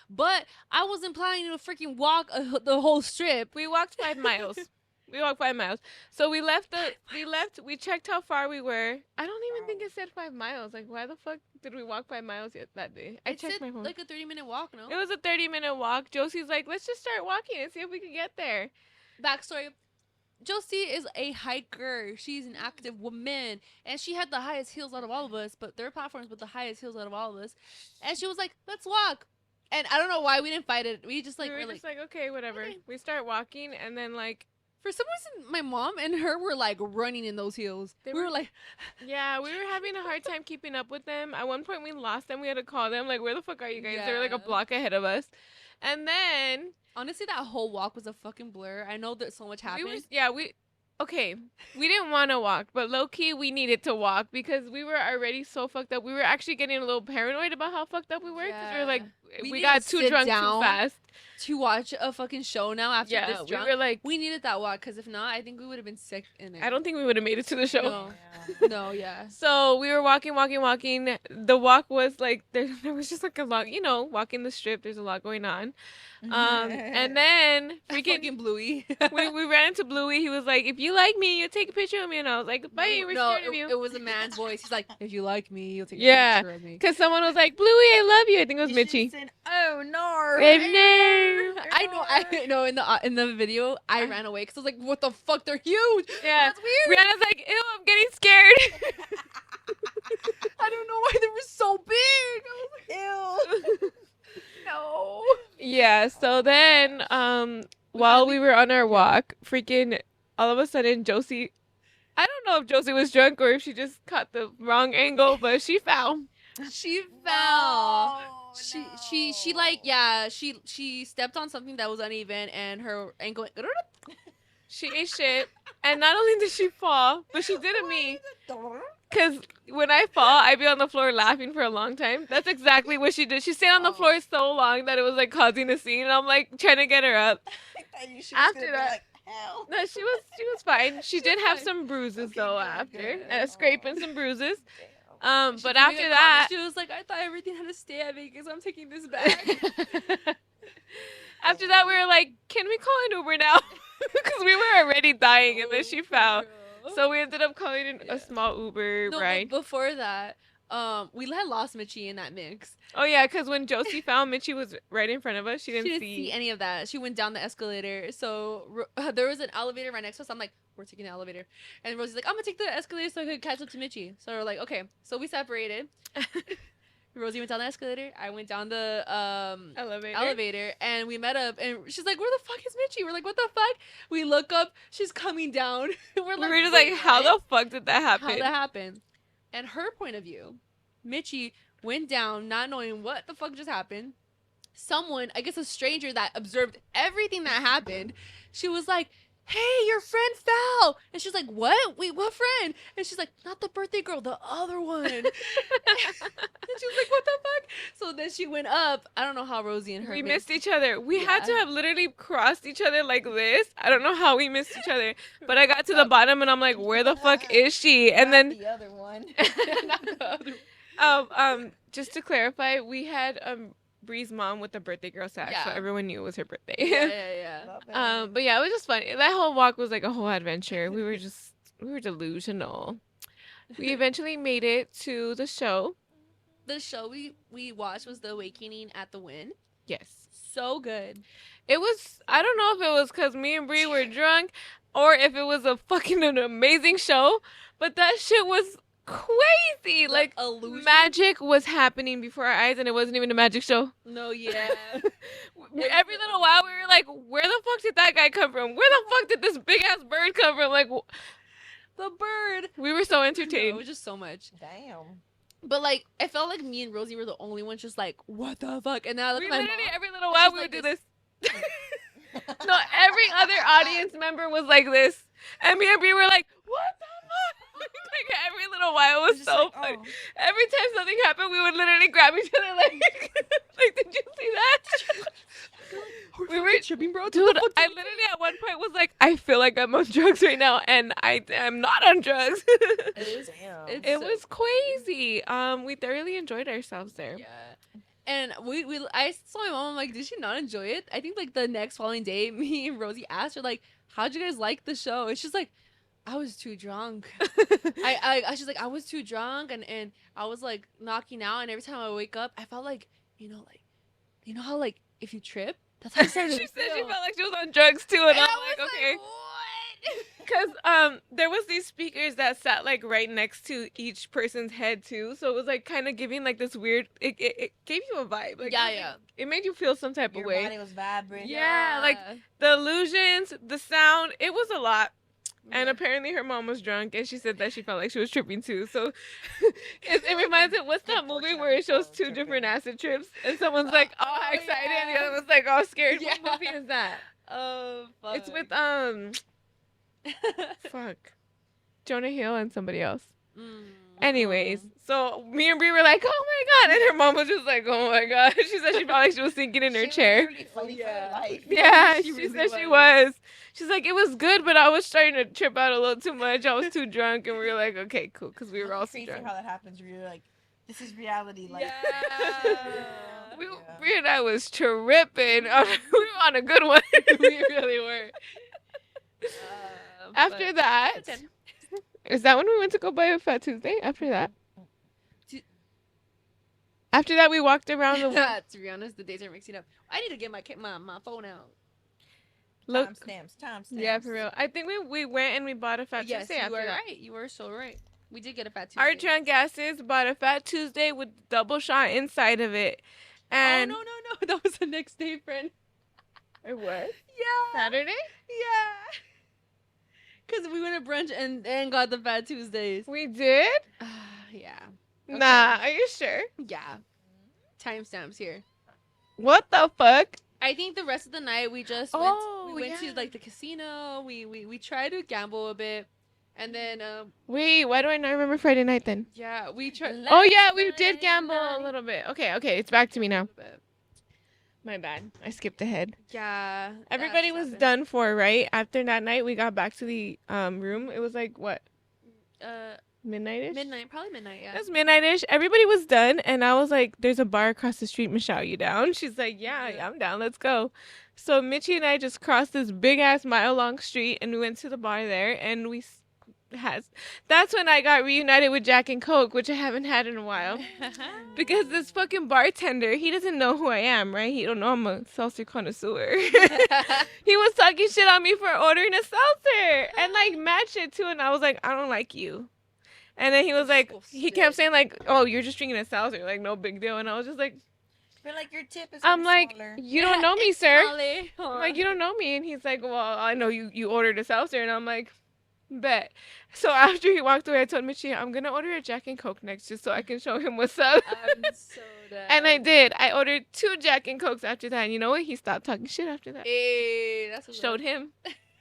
But I wasn't planning to freaking walk the whole strip. We walked 5 miles. We walked 5 miles. So we we checked how far we were. I don't even think it said 5 miles. Like, why the fuck did we walk 5 miles yet that day? I It checked said my phone. like a 30-minute walk, no? It was a 30-minute walk. Josie's like, let's just start walking and see if we can get there. Backstory. Josie is a hiker. She's an active woman. And she had the highest heels out of all of us. But there are platforms with the highest heels out of all of us. And she was like, let's walk. And I don't know why we didn't fight it. We just like, we were were just like, okay, whatever. okay. We start walking, and then like, for some reason, my mom and her were like running in those heels. They We were- were like, yeah, we were having a hard time keeping up with them. At one point, we lost them. We had to call them. Like, where the fuck are you guys? They were like a Yeah. block ahead of us. And then honestly, that whole walk was a fucking blur. I know that so much happened. Okay, we didn't want to walk, but low key we needed to walk because we were already so fucked up. We were actually getting a little paranoid about how fucked up we were because we were like, We we need got to too sit drunk down. too fast. to watch a fucking show now after Yeah, this we drunk. were like, We needed that walk because if not, I think we would have been sick in it. I don't think we would have made it to the show. No. No, yeah. So we were walking. The walk was like there was just like a lot, walking the strip. There's a lot going on. And then Fucking Bluey. we ran into Bluey. He was like, "If you like me, you'll take a picture of me." And I was like, "Bye, we're No, scared of you." it was a man's voice. He's like, if you like me, you'll take a Yeah, picture of me. because someone was like, "Bluey, I love you." I think it was Mitchie. Oh no! I know. In the video, I ran away because I was like, "What the fuck? They're huge." Yeah, That's weird. Rihanna's like, "Ew, I'm getting scared." I don't know why they were so big. I was like, Ew. no. Yeah. So then, while we were on our walk, freaking all of a sudden, Josie. I don't know if Josie was drunk or if she just caught the wrong angle, but she fell. She fell. No, She like she stepped on something that was uneven and her ankle. She ate shit. And not only did she fall, but she did it me. Because when I fall, I be on the floor laughing for a long time. That's exactly what she did. She stayed on the floor so long that it was like causing a scene. And I'm like trying to get her up. After that, no, she was fine. She did have some bruises though after, scraping some bruises. But after that, she was like, I thought everything had to stay at Vegas. I'm taking this back. after that, we were like, can we call an Uber now? Because we were already dying, and then she fell. So we ended up calling a small Uber ride. But before that, we had lost Mitchie in that mix. Oh yeah, because when Josie found Mitchie was right in front of us, she didn't see any of that. She went down the escalator. So there was an elevator right next to us. I'm like, we're taking the elevator. And Rosie's like, I'm gonna take the escalator so I could catch up to Mitchie. So we're like, okay. So we separated. Rosie went down the escalator. I went down the elevator, and we met up. And she's like, "Where the fuck is Mitchie?" We're like, "What the fuck?" We look up. She's coming down. We were just like, "How the fuck did that happen?" How that happened? And her point of view, Mitchie went down, not knowing what the fuck just happened. Someone, I guess a stranger that observed everything that happened, she was like, "Hey, your friend fell." And she's like, "What? Wait, what friend?" And she's like, "Not the birthday girl, the other one." And she was like, "What the fuck?" So then she went up. I don't know how Rosie and her we missed each other. We had to have literally crossed each other like this. I don't know how we missed each other. But I got to the bottom and I'm like, where the fuck is she? And then the other one. Not the other one. Just to clarify, we had Bree's mom with the birthday girl sack, so everyone knew it was her birthday. Yeah. But yeah, it was just funny. That whole walk was like a whole adventure. We were delusional. We eventually made it to the show. The show we watched was The Awakening at the Wynn. Yes. So good. It was, I don't know if it was because me and Bree were drunk or if it was an amazing show, but that shit was crazy. Like illusion. Magic was happening before our eyes and it wasn't even a magic show. No, yeah. Every little while we were like, where the fuck did that guy come from? Where the fuck did this big ass bird come from? Like, the bird. We were so entertained. No, it was just so much. Damn. But like, I felt like me and Rosie were the only ones just like, what the fuck? And then I looked at my mom. Every little while we would do this. No, every other audience member was like this. And me and Brie were like, what the fuck? Like every little while, it was so funny. Every time something happened, we would literally grab each other like, like, did you see that? We were tripping, bro. Dude, I literally at one point was like, I feel like I'm on drugs right now, and I am not on drugs. It was crazy. We thoroughly enjoyed ourselves there. Yeah. And I saw my mom, I'm like, did she not enjoy it? I think like the next following day, me and Rosie asked her like, how'd you guys like the show? And she's like, I was too drunk. She's like, I was too drunk and I was like knocking out, and every time I wake up, I felt like, you know how like if you trip, that's how I started. She said she felt like she was on drugs too, and I'm like, okay. Because there was these speakers that sat like right next to each person's head too, so it was like kind of giving like this weird. It gave you a vibe. Like, it made you feel some type of way. Your body was vibrant. Yeah, like the illusions, the sound. It was a lot. And apparently her mom was drunk, and she said that she felt like she was tripping too. So it reminds me, what's that movie where it shows two different acid trips, and someone's like all excited, and the other one's like all scared? Yeah. What movie is that? Oh, fuck. It's with fuck, Jonah Hill and somebody else. Anyways, so me and Brie were like, "Oh my god," and her mom was just like, "Oh my god." She said she felt like she was sinking in her She was chair. literally fighting for her life. Yeah, she really said she was. She's like, it was good, but I was starting to trip out a little too much. I was too drunk, and we were like, okay, cool, because we were all crazy drunk. how that happens. Where you're like, this is reality. Like, Brie and I was tripping. We were on a good one. We really were. After that, is that when we went to go buy a Fat Tuesday? After that. After that, we walked around the. To be honest, the days are mixing up. I need to get my phone out. Look. Timestamps. Yeah, for real. I think we went and we bought a Fat Yes, Tuesday you after were that. right. You were so right. We did get a Fat Tuesday. Our drunk asses bought a Fat Tuesday with double shot inside of it. And no. That was the next day, friend. It was? Yeah. Saturday? Yeah. Because we went to brunch and got the Fat Tuesdays. We did? Yeah. Okay. Nah, are you sure? Yeah. Timestamps here. What the fuck? I think the rest of the night we just went to like the casino. We tried to gamble a bit. And then wait, why do I not remember Friday night then? yeah, we tried. Oh yeah, we did gamble a little bit. Okay, it's back to me now. My bad. I skipped ahead. Yeah. Everybody was done for, right? After that night, we got back to the room. It was like what? Midnight-ish? Probably midnight, yeah. It was midnight-ish. Everybody was done, and I was like, there's a bar across the street, Michelle, you down? She's like, yeah, I'm down, let's go. So Mitchie and I just crossed this big-ass mile-long street, and we went to the bar there, and that's when I got reunited with Jack and Coke, which I haven't had in a while. Because this fucking bartender, he doesn't know who I am, right? He don't know I'm a seltzer connoisseur. He was talking shit on me for ordering a seltzer, and like matched it too, and I was like, I don't like you. And then he was like, he kept saying like, oh, you're just drinking a seltzer, like no big deal. And I was just like, but like your tip is. I'm like, smaller. you don't know me, sir. I'm Like, you don't know me. And he's like, well, I know you ordered a seltzer. And I'm like, bet. So after he walked away, I told Mitchie, I'm gonna order a Jack and Coke next, just so I can show him what's up. I'm so dead. And I did. I ordered 2 Jack and Cokes after that. And you know what? He stopped talking shit after that. Hey, that's what Showed him.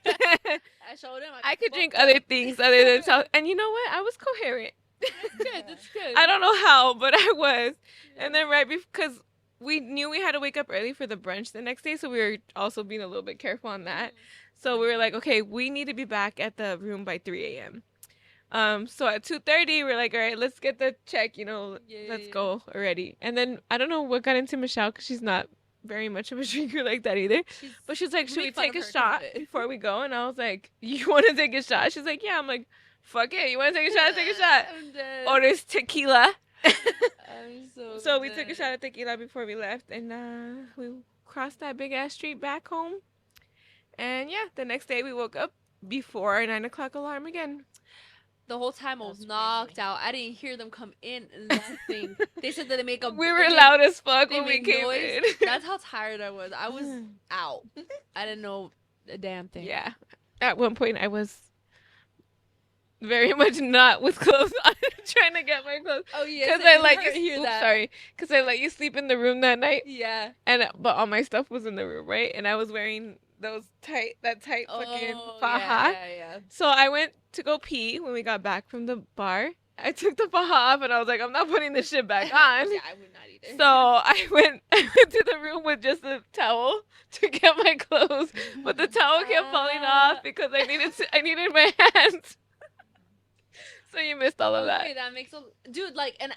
I showed him. I could drink other things other than seltzer. And you know what? I was coherent. That's good. I don't know how, but I was. And then because we knew we had to wake up early for the brunch the next day, so we were also being a little bit careful on that. So we were like, okay, we need to be back at the room by 3 a.m. So at 2:30, we're like, all right, let's get the check, let's go already. And then I don't know what got into Michelle, because she's not very much of a drinker like that either. But she's like, should we take a shot before we go? And I was like, you want to take a shot? She's like, yeah. I'm like, fuck it. You want to take a shot? Take a shot. I'm dead. Orders tequila. I'm So we took a shot of tequila before we left, and we crossed that big ass street back home. And yeah, the next day we woke up before our 9 o'clock alarm again. The whole time I was knocked out. I didn't hear them come in. Nothing. They said that they make a. We were loud as fuck they when we make came noise. in. That's how tired I was. I was out. I didn't know a damn thing. Yeah. At one point, I was very much not with clothes on, trying to get my clothes. Oh yeah. Because I let you. Sorry. Because I let you sleep in the room that night. Yeah. But all my stuff was in the room, right? And I was wearing that tight fucking faja. Yeah. So I went to go pee when we got back from the bar. I took the faja off, and I was like, I'm not putting this shit back on. Yeah, I would not either. So I went to the room with just a towel to get my clothes, but the towel kept falling off because I needed my hands. So you missed all of that. Okay, that makes dude, like, and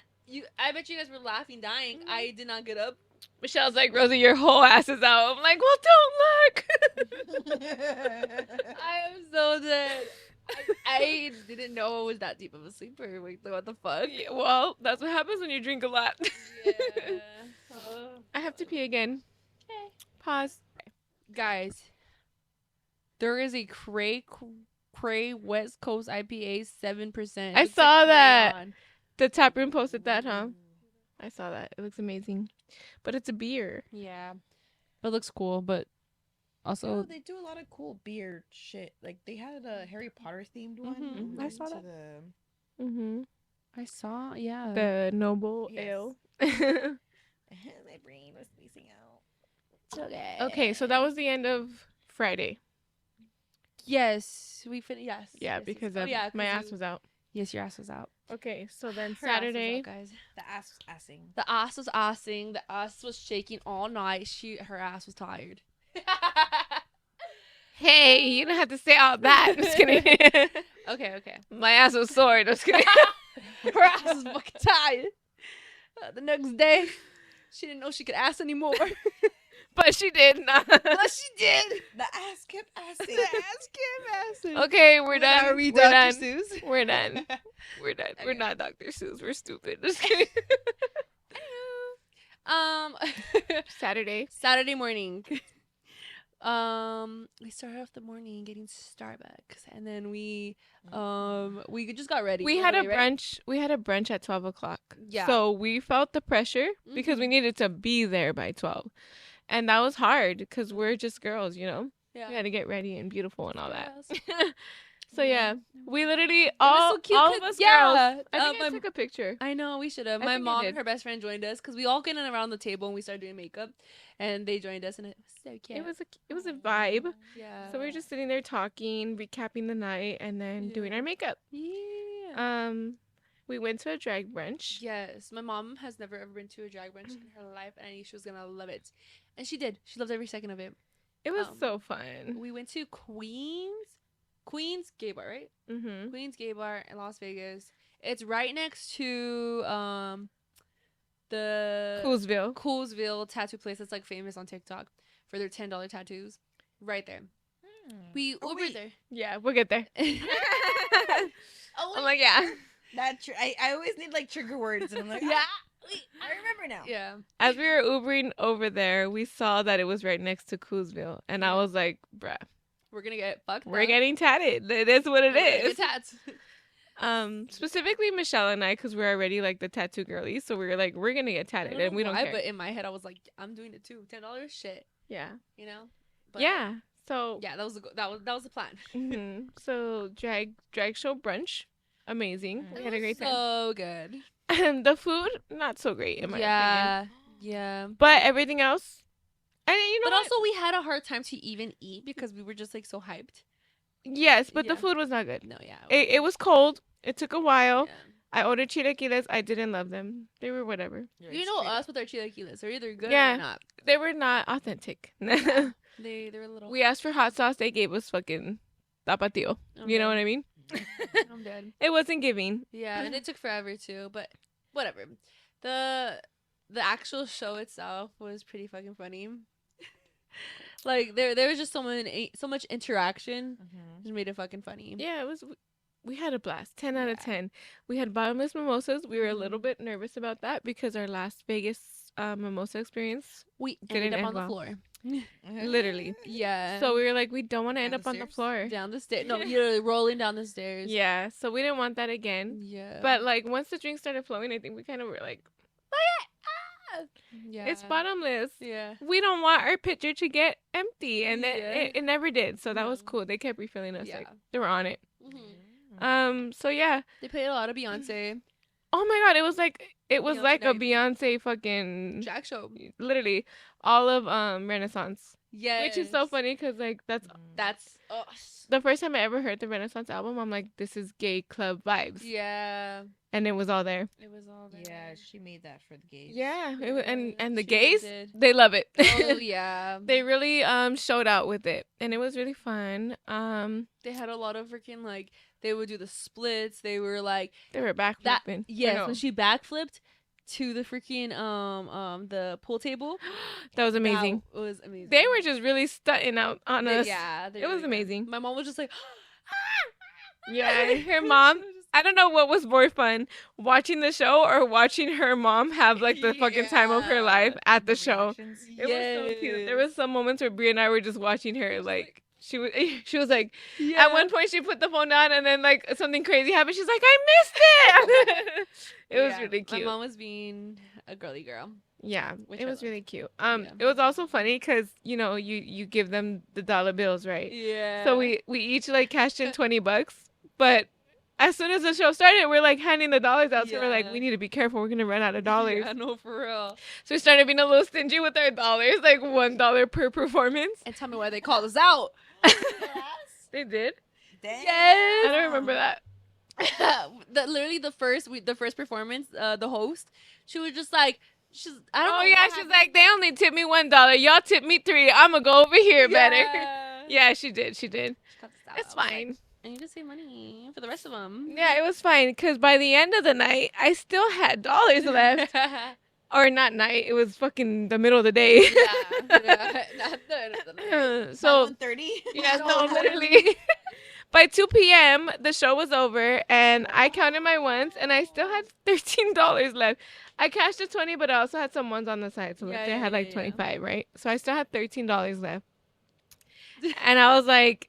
I bet you guys were laughing, dying. I did not get up. Michelle's like, Rosie, your whole ass is out. I'm like, well, don't look. I am so dead. I didn't know I was that deep of a sleeper. Like, what the fuck? Yeah, well, that's what happens when you drink a lot. Yeah. I have to pee again. Okay. Pause. Guys, there is a Cray West Coast IPA 7%. I It's saw like that. crayon. The tap room posted that, huh? I saw that. It looks amazing. But it's a beer. Yeah. It looks cool, but also they do a lot of cool beer shit. Like they had a Harry Potter themed one. Mhm, I saw that. Mm-hmm. I saw, yeah. The Noble Yes. Ale. My brain was spacing out. It's okay. Okay, so that was the end of Friday. Yes, we finished. Yes. Yeah, yes, because yes. Oh, yeah, my 'cause ass was out. Yes, your ass was out. Okay, so then Her ass was Saturday. out, guys. The ass was assing. The ass was assing. The ass was shaking all night. Her ass was tired. Hey, you don't have to say all that. Just kidding. Okay. My ass was sore. Just kidding. Her ass was fucking tired. The next day, she didn't know she could ass anymore. But she did not. But she did. The ass kept assing. The ass kept assing. Okay, we're done. Are we We're Dr. done. Seuss? We're done. We're done. We're Okay. not Dr. Seuss. We're stupid. Just kidding. Um, Saturday. morning. We started off the morning getting Starbucks, and then we just got ready. We all had the a way, right? brunch. We had a brunch at 12 o'clock. Yeah. So we felt the pressure because we Mhm. needed to be there by 12. And that was hard because we're just girls, you know? Yeah. We had to get ready and beautiful and all that. Yes. So yeah, we literally was all so cute all 'cause- of us yeah, girls. I think I my- took a picture. I know we should have. I My think I mom did. and her best friend joined us because we all get in around the table and we started doing makeup, and they joined us, and it was so cute. It was a vibe. Yeah. So we were just sitting there talking, recapping the night, and then doing Yeah. our makeup. Yeah. We went to a drag brunch. Yes, my mom has never ever been to a drag brunch Mm. in her life, and I knew she was gonna love it, and she did. She loved every second of it. It was Um, so fun. We went to Queens Gay Bar, right? Mm-hmm. Queens Gay Bar in Las Vegas. It's right next to the Coolsville tattoo place that's like famous on TikTok for their $10 tattoos. Right there. We Oh, Ubered wait. there. Yeah, we'll get there. Oh, I'm like, yeah. I always need like trigger words, and I'm like, Yeah. wait, I remember now. Yeah. As we were Ubering over there, we saw that it was right next to Coolsville. And I Yeah. was like, bruh, We're gonna get fucked we're up. getting tatted. It is what it We're gonna get is. tats. Specifically Michelle and I, because we're already like the tattoo girlies. So we were like, we're going to get I tatted. don't And we know don't why, care. but in my head I was like, I'm doing it too. $10, shit. Yeah. You know. But, Yeah. So Yeah, that was the plan. mhm. So drag show brunch, amazing. We had a great time. So good. And the food, not so great in my opinion. Yeah. Yeah. But everything else, and you know But what? also we had a hard time to even eat because we were just like so hyped. Yes, but the Yeah. food was not good. No, yeah. It was cold. It took a while. Yeah. I ordered chilaquiles. I didn't love them. They were whatever. You know us with our chilaquiles. They're either good Yeah. or not. They were not authentic. They were a little. We asked for hot sauce. They gave us fucking tapatio. You know what I mean? I'm dead. It wasn't giving. Yeah, and it took forever too, but whatever. The actual show itself was pretty fucking funny. Like there was just so much interaction, just made it fucking funny. Yeah, it was. We had a blast. 10 out of 10. We had bottomless mimosas. We were a little bit nervous about that because our last Vegas mimosa experience, We Didn't ended up end on the well. floor. literally. Yeah. So we were like, we don't want to end Down up the on the stairs? floor. down the stairs. No, you're rolling down the stairs. Yeah, so we didn't want that again. Yeah. But like once the drinks started flowing, I think we kind of were like, yeah. it's bottomless. Yeah. We don't want our pitcher to get empty, and then Yeah. it never did. So that was Mhm. cool. They kept refilling us. Yeah. Like they were on it. Mhm. So yeah. They played a lot of Beyonce. Oh my god, it was like Beyonce a night. Beyonce fucking Jack show. literally all of Renaissance, Yeah. which is so funny because like that's That's us. the first time I ever heard the Renaissance album. I'm like, this is gay club vibes, Yeah. and it was all there. It was all there. Yeah, she made that for the gays. Yeah, it was, and Yeah, the she gays, did. they love it. Oh yeah. They really showed out with it, and it was really fun. They had a lot of freaking like they would do the splits. They were like They were back that. flipping. Yes, No. when she backflipped to the freaking the pool table. That was amazing. That was amazing. They were just really stunting out on us. Yeah, It was amazing. My mom was just like, Yeah, her mom. I don't know what was more fun, watching the show or watching her mom have like the fucking time of her life at the show. It was so cute. There was some moments where Brie and I were just watching her like she was like at one point she put the phone down and then like something crazy happened. She's like, I missed it. It was really cute. My mom was being a girly girl. Yeah, Which it I was love. really cute. Yeah. It was also funny because you give them the dollar bills, right? Yeah. So we each like cashed in $20, but as soon as the show started, we're like handing the dollars out. So we're like, Yeah. we need to be careful. We're gonna run out of dollars. Yeah, no, for real. So we started being a little stingy with our dollars, like $1 per performance. And tell me why they called us out. They did. Damn. Yes. I don't remember that. Literally the first performance, the host, she was just like, I don't know. Oh yeah, what she's happened. like, they only tipped me $1. Y'all tipped me $3. I'ma go over here better. Yeah. Yeah, she did. She did. She cut this out. It's I was like, fine. I need to save money for the rest of them. Yeah, it was fine because by the end of the night, I still had dollars left. Or not night. It was fucking the middle of the day. yeah. Not the So 1:30. yeah, no, literally. By 2 p.m., the show was over, and I counted my ones, and I still had $13 left. I cashed the 20, but I also had some ones on the side, so let's say I had like 25, right? So I still had $13 left, and I was like,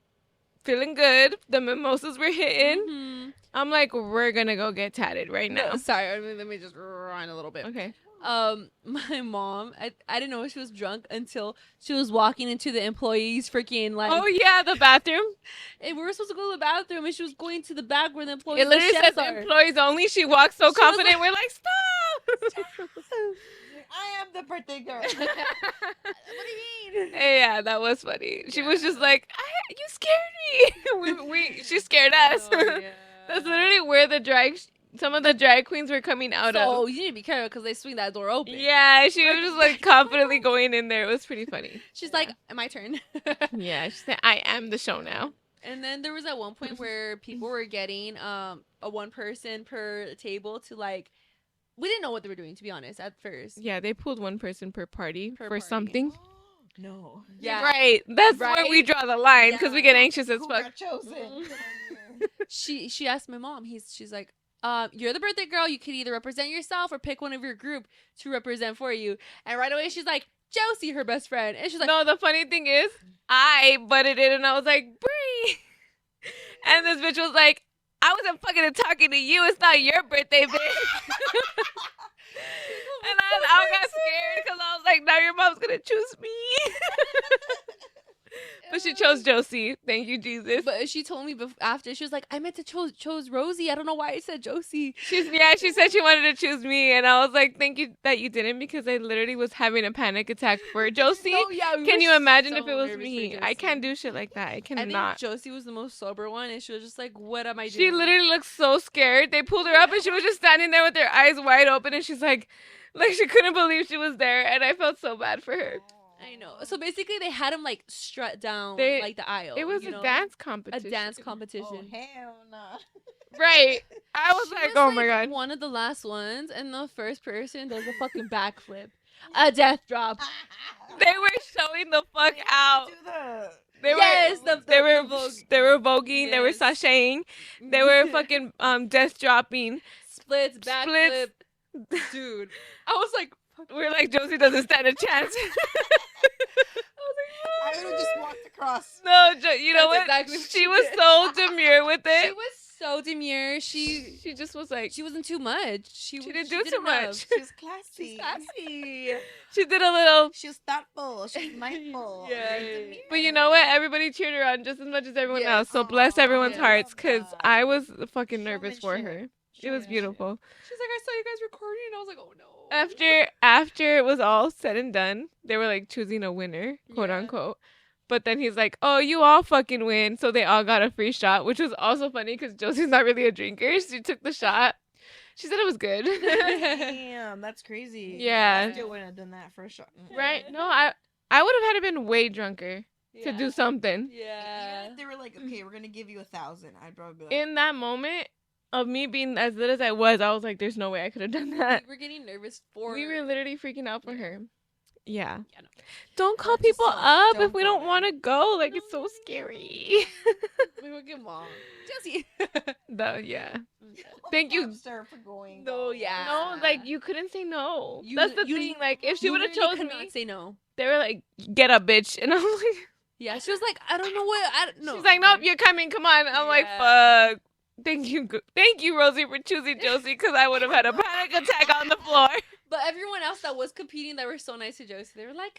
feeling good. The mimosas were hitting. Mhm. I'm like, we're gonna go get tatted right now. No, sorry, let me just rewind a little bit. Okay. My mom, I didn't know she was drunk until she was walking into the employees freaking like. Oh yeah, the bathroom. And we were supposed to go to the bathroom, and she was going to the back where the employees. It literally the says chefs are. employees only. She walks so She was confident. like- We're like, stop. I am the birthday girl. What do you mean? Yeah, that was funny. She was just like, you scared me. She scared us. Oh, yeah. That's literally where some of the drag queens were coming out So of. you need to be careful because they swing that door open. Yeah, she was just like confidently going in there. It was pretty funny. She's like, my turn. Yeah, she said, I am the show now. And then there was at one point where people were getting a one person per table to like. We didn't know what they were doing, to be honest, at first. Yeah, they pulled one person per party Per for party. something. No. Yeah. Right. That's where Right? we draw the line because we Yeah. get anxious as Who fuck. got chosen? She asked my mom. She's like, you're the birthday girl. You could either represent yourself or pick one of your group to represent for you. And right away she's like, Josie, her best friend, and she's like, No, the funny thing is, I butted in and I was like, Bree. And this bitch was like, I wasn't fucking talking to you. It's not your birthday, bitch. And I got scared because I was like, now your mom's going to choose me. But she chose Josie. Thank you, Jesus. But she told me after, she was like, I meant to chose Rosie. I don't know why I said Josie. She said she wanted to choose me. And I was like, thank you that you didn't because I literally was having a panic attack for Josie. No, yeah, we Can were you imagine so if it was nervous me? for I Josie. can't do shit like that. I I cannot. think Josie was the most sober one, and she was just like, what am I doing? She literally looked so scared. They pulled her up and she was just standing there with her eyes wide open and she's like she couldn't believe she was there and I felt so bad for her. I know. So basically, they had him like strut down They- like the aisle. It was you a know? dance A competition. dance Oh, competition. hell no. Right. I was She like, was, oh my god. one of the last ones, and the first person does a fucking backflip, a death drop. They were showing the fuck out. They Yes, were the Vogue. they were voguing, they were Yes. sashaying, they were fucking death dropping. splits, backflip, dude. I was like, We're like, Josie doesn't stand a chance. I would have just walked across. No, you know That's what? exactly what She she was did. so demure with she it. was so demure. She She just was like, wasn't too much. She didn't do too enough. much. She was classy. She's classy. she did a little. She was thoughtful. She was mindful. Yeah. But you know what? Everybody cheered her on just as much as everyone Yeah. else. So bless Aw, everyone's yeah. hearts, love because that. I was fucking nervous for her. Showmanship. It was beautiful. She's like, I saw you guys recording, and I was like, oh no. After it was all said and done, they were like choosing a winner, quote Yeah. unquote. But then he's like, "Oh, you all fucking win!" So they all got a free shot, which was also funny because Josie's not really a drinker. She took the shot. She said it was good. Damn, that's crazy. Yeah. I still wouldn't have done that for a shot. Right? No, I would have had to been way drunker to do something. Yeah. Even if they were like, okay, we're gonna give you 1,000, I'd probably be like, In that moment of me being as lit as I was like, "There's no way I could have done that." We were getting nervous for. We were literally freaking out for her. Yeah. Yeah, no. Don't call Just people up don't if we go don't there. want to go. Like, it's so scary. We were getting mom. Josie. Yeah. Thank you. Sir, for going. No, yeah. No, like, you couldn't say no. You- That's the you- thing. Like, if she You would have literally chosen could me, not say no. they were like, get up, bitch. And I was like, Yeah, she was like, I don't know what. I don't know. she's like, nope, you're coming. Come on. I'm like, Yeah. fuck. Thank you, Rosie, for choosing Josie, because I would have had a panic attack on the floor. But everyone else that was competing that were so nice to Josie, they were like,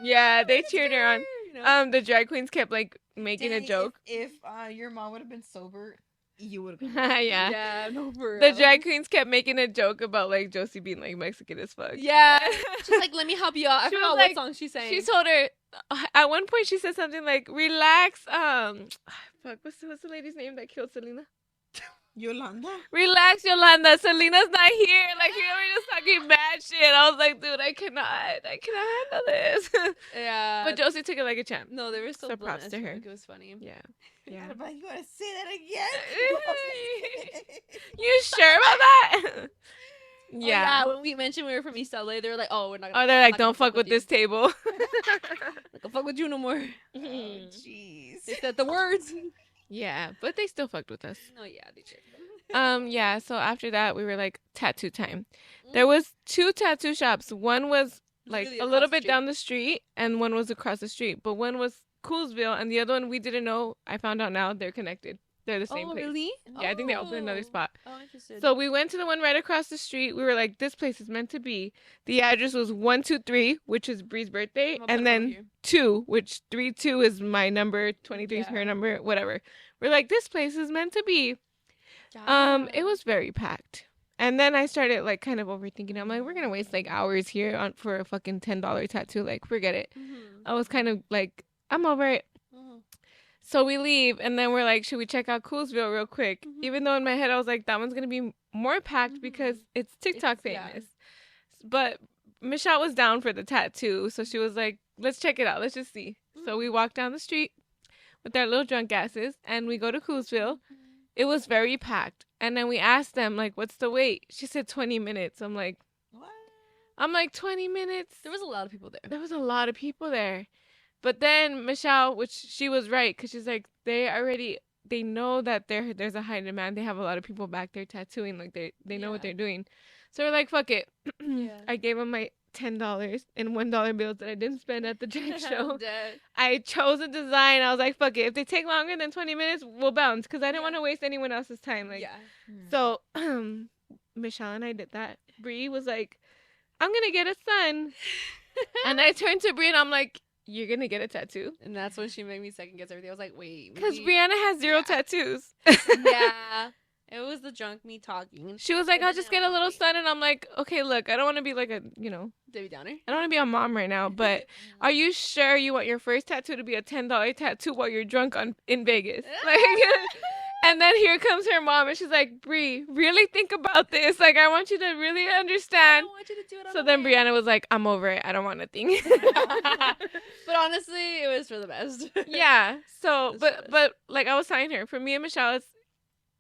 Yeah, they it's cheered her on. You know? The drag queens kept like making a Dang, joke. If your mom would have been sober, you would have. Yeah. Yeah, no, for The real. drag queens kept making a joke about like Josie being like Mexican as fuck. Yeah. She's like, let me help you out. I She forgot was what like- song she sang. She told her at one point she said something like, "Relax." Fuck. What's the lady's name that killed Selena? Yolanda. Relax, Yolanda. Selena's not here. Like, you know, we're just talking bad shit. I was like, dude, I cannot handle this. Yeah. But Josie took it like a champ. No, they were so So blunt props as to her. fuck. It was funny. Yeah. Yeah. You want to say that again? You sure about that? Oh, Yeah. yeah. When we mentioned we were from East LA, they were like, "Oh, we're not." Oh, they're like, don't fuck with this table. Like, don't fuck with you no more. Oh, jeez. They said the words. Yeah, but they still fucked with us. No, yeah, they did. Yeah, so after that we were like tattoo time. There was 2 tattoo shops. One was like Really a across little the bit street. down the street and one was across the street. But one was Coolsville and the other one we didn't know. I found out now they're connected. They're the same Oh, place. really? Yeah, I think they opened another Oh. spot. Oh, interesting. So we went to the one right across the street. We were like, this place is meant to be. The address was 123, which is Bree's birthday, I'm gonna put and it over then here. 2, which 32 is my number, 23 is her Yeah. number, whatever. We're like, this place is meant to be. It Yeah. was very packed. And then I started like kind of overthinking. I'm like, we're gonna waste like hours here for a fucking $10 tattoo. Like, forget it. Mhm. I was kind of like, I'm over it. Mhm. So we leave, and then we're like, should we check out Coolsville real quick? Mhm. Even though in my head I was like, that one's gonna be more packed because it's TikTok yeah. famous. But Michelle was down for the tattoo, so she was like, let's check it out. Let's just see. So we walk down the street with our little drunk asses, and we go to Coolsville. It was very packed, and then we asked them like, what's the wait? She said 20 minutes. I'm like, 20 minutes. There was a lot of people there. There was a lot of people there. But then Michelle, which she was right, because she's like, they know that there's a high demand. They have a lot of people back there tattooing. Like, they know what Yeah. they're doing. So we're like, fuck it. Yeah. I gave them my $10 in $1 bills that I didn't spend at the drag show. I'm dead. I chose a design. I was like, fuck it. If they take longer than 20 minutes, we'll bounce. Because I didn't Yeah. want to waste anyone else's time. Like, Yeah. So Michelle and I did that. Bree was like, I'm going to get a son. And I turned to Bree and I'm like, you're going to get a tattoo? And that's when she made me second guess everything. I was like, wait. Because maybe- Brianna has 0 Yeah. tattoos. Yeah. It was the drunk me talking. She was like, And I'll then just I get was a little like, son. And I'm like, okay, look, I don't want to be like a, Debbie Downer. I don't want to be a mom right now, but are you sure you want your first tattoo to be a $10 tattoo while you're drunk in Vegas? Like, and then here comes her mom and she's like, Bree, really think about this. Like, I want you to really I understand. don't want you to do it. So then Brianna was like, I'm over it. I don't want nothing. But honestly, it was for the best. Yeah. So, It's but fun. but like I was telling her, for me and Michelle,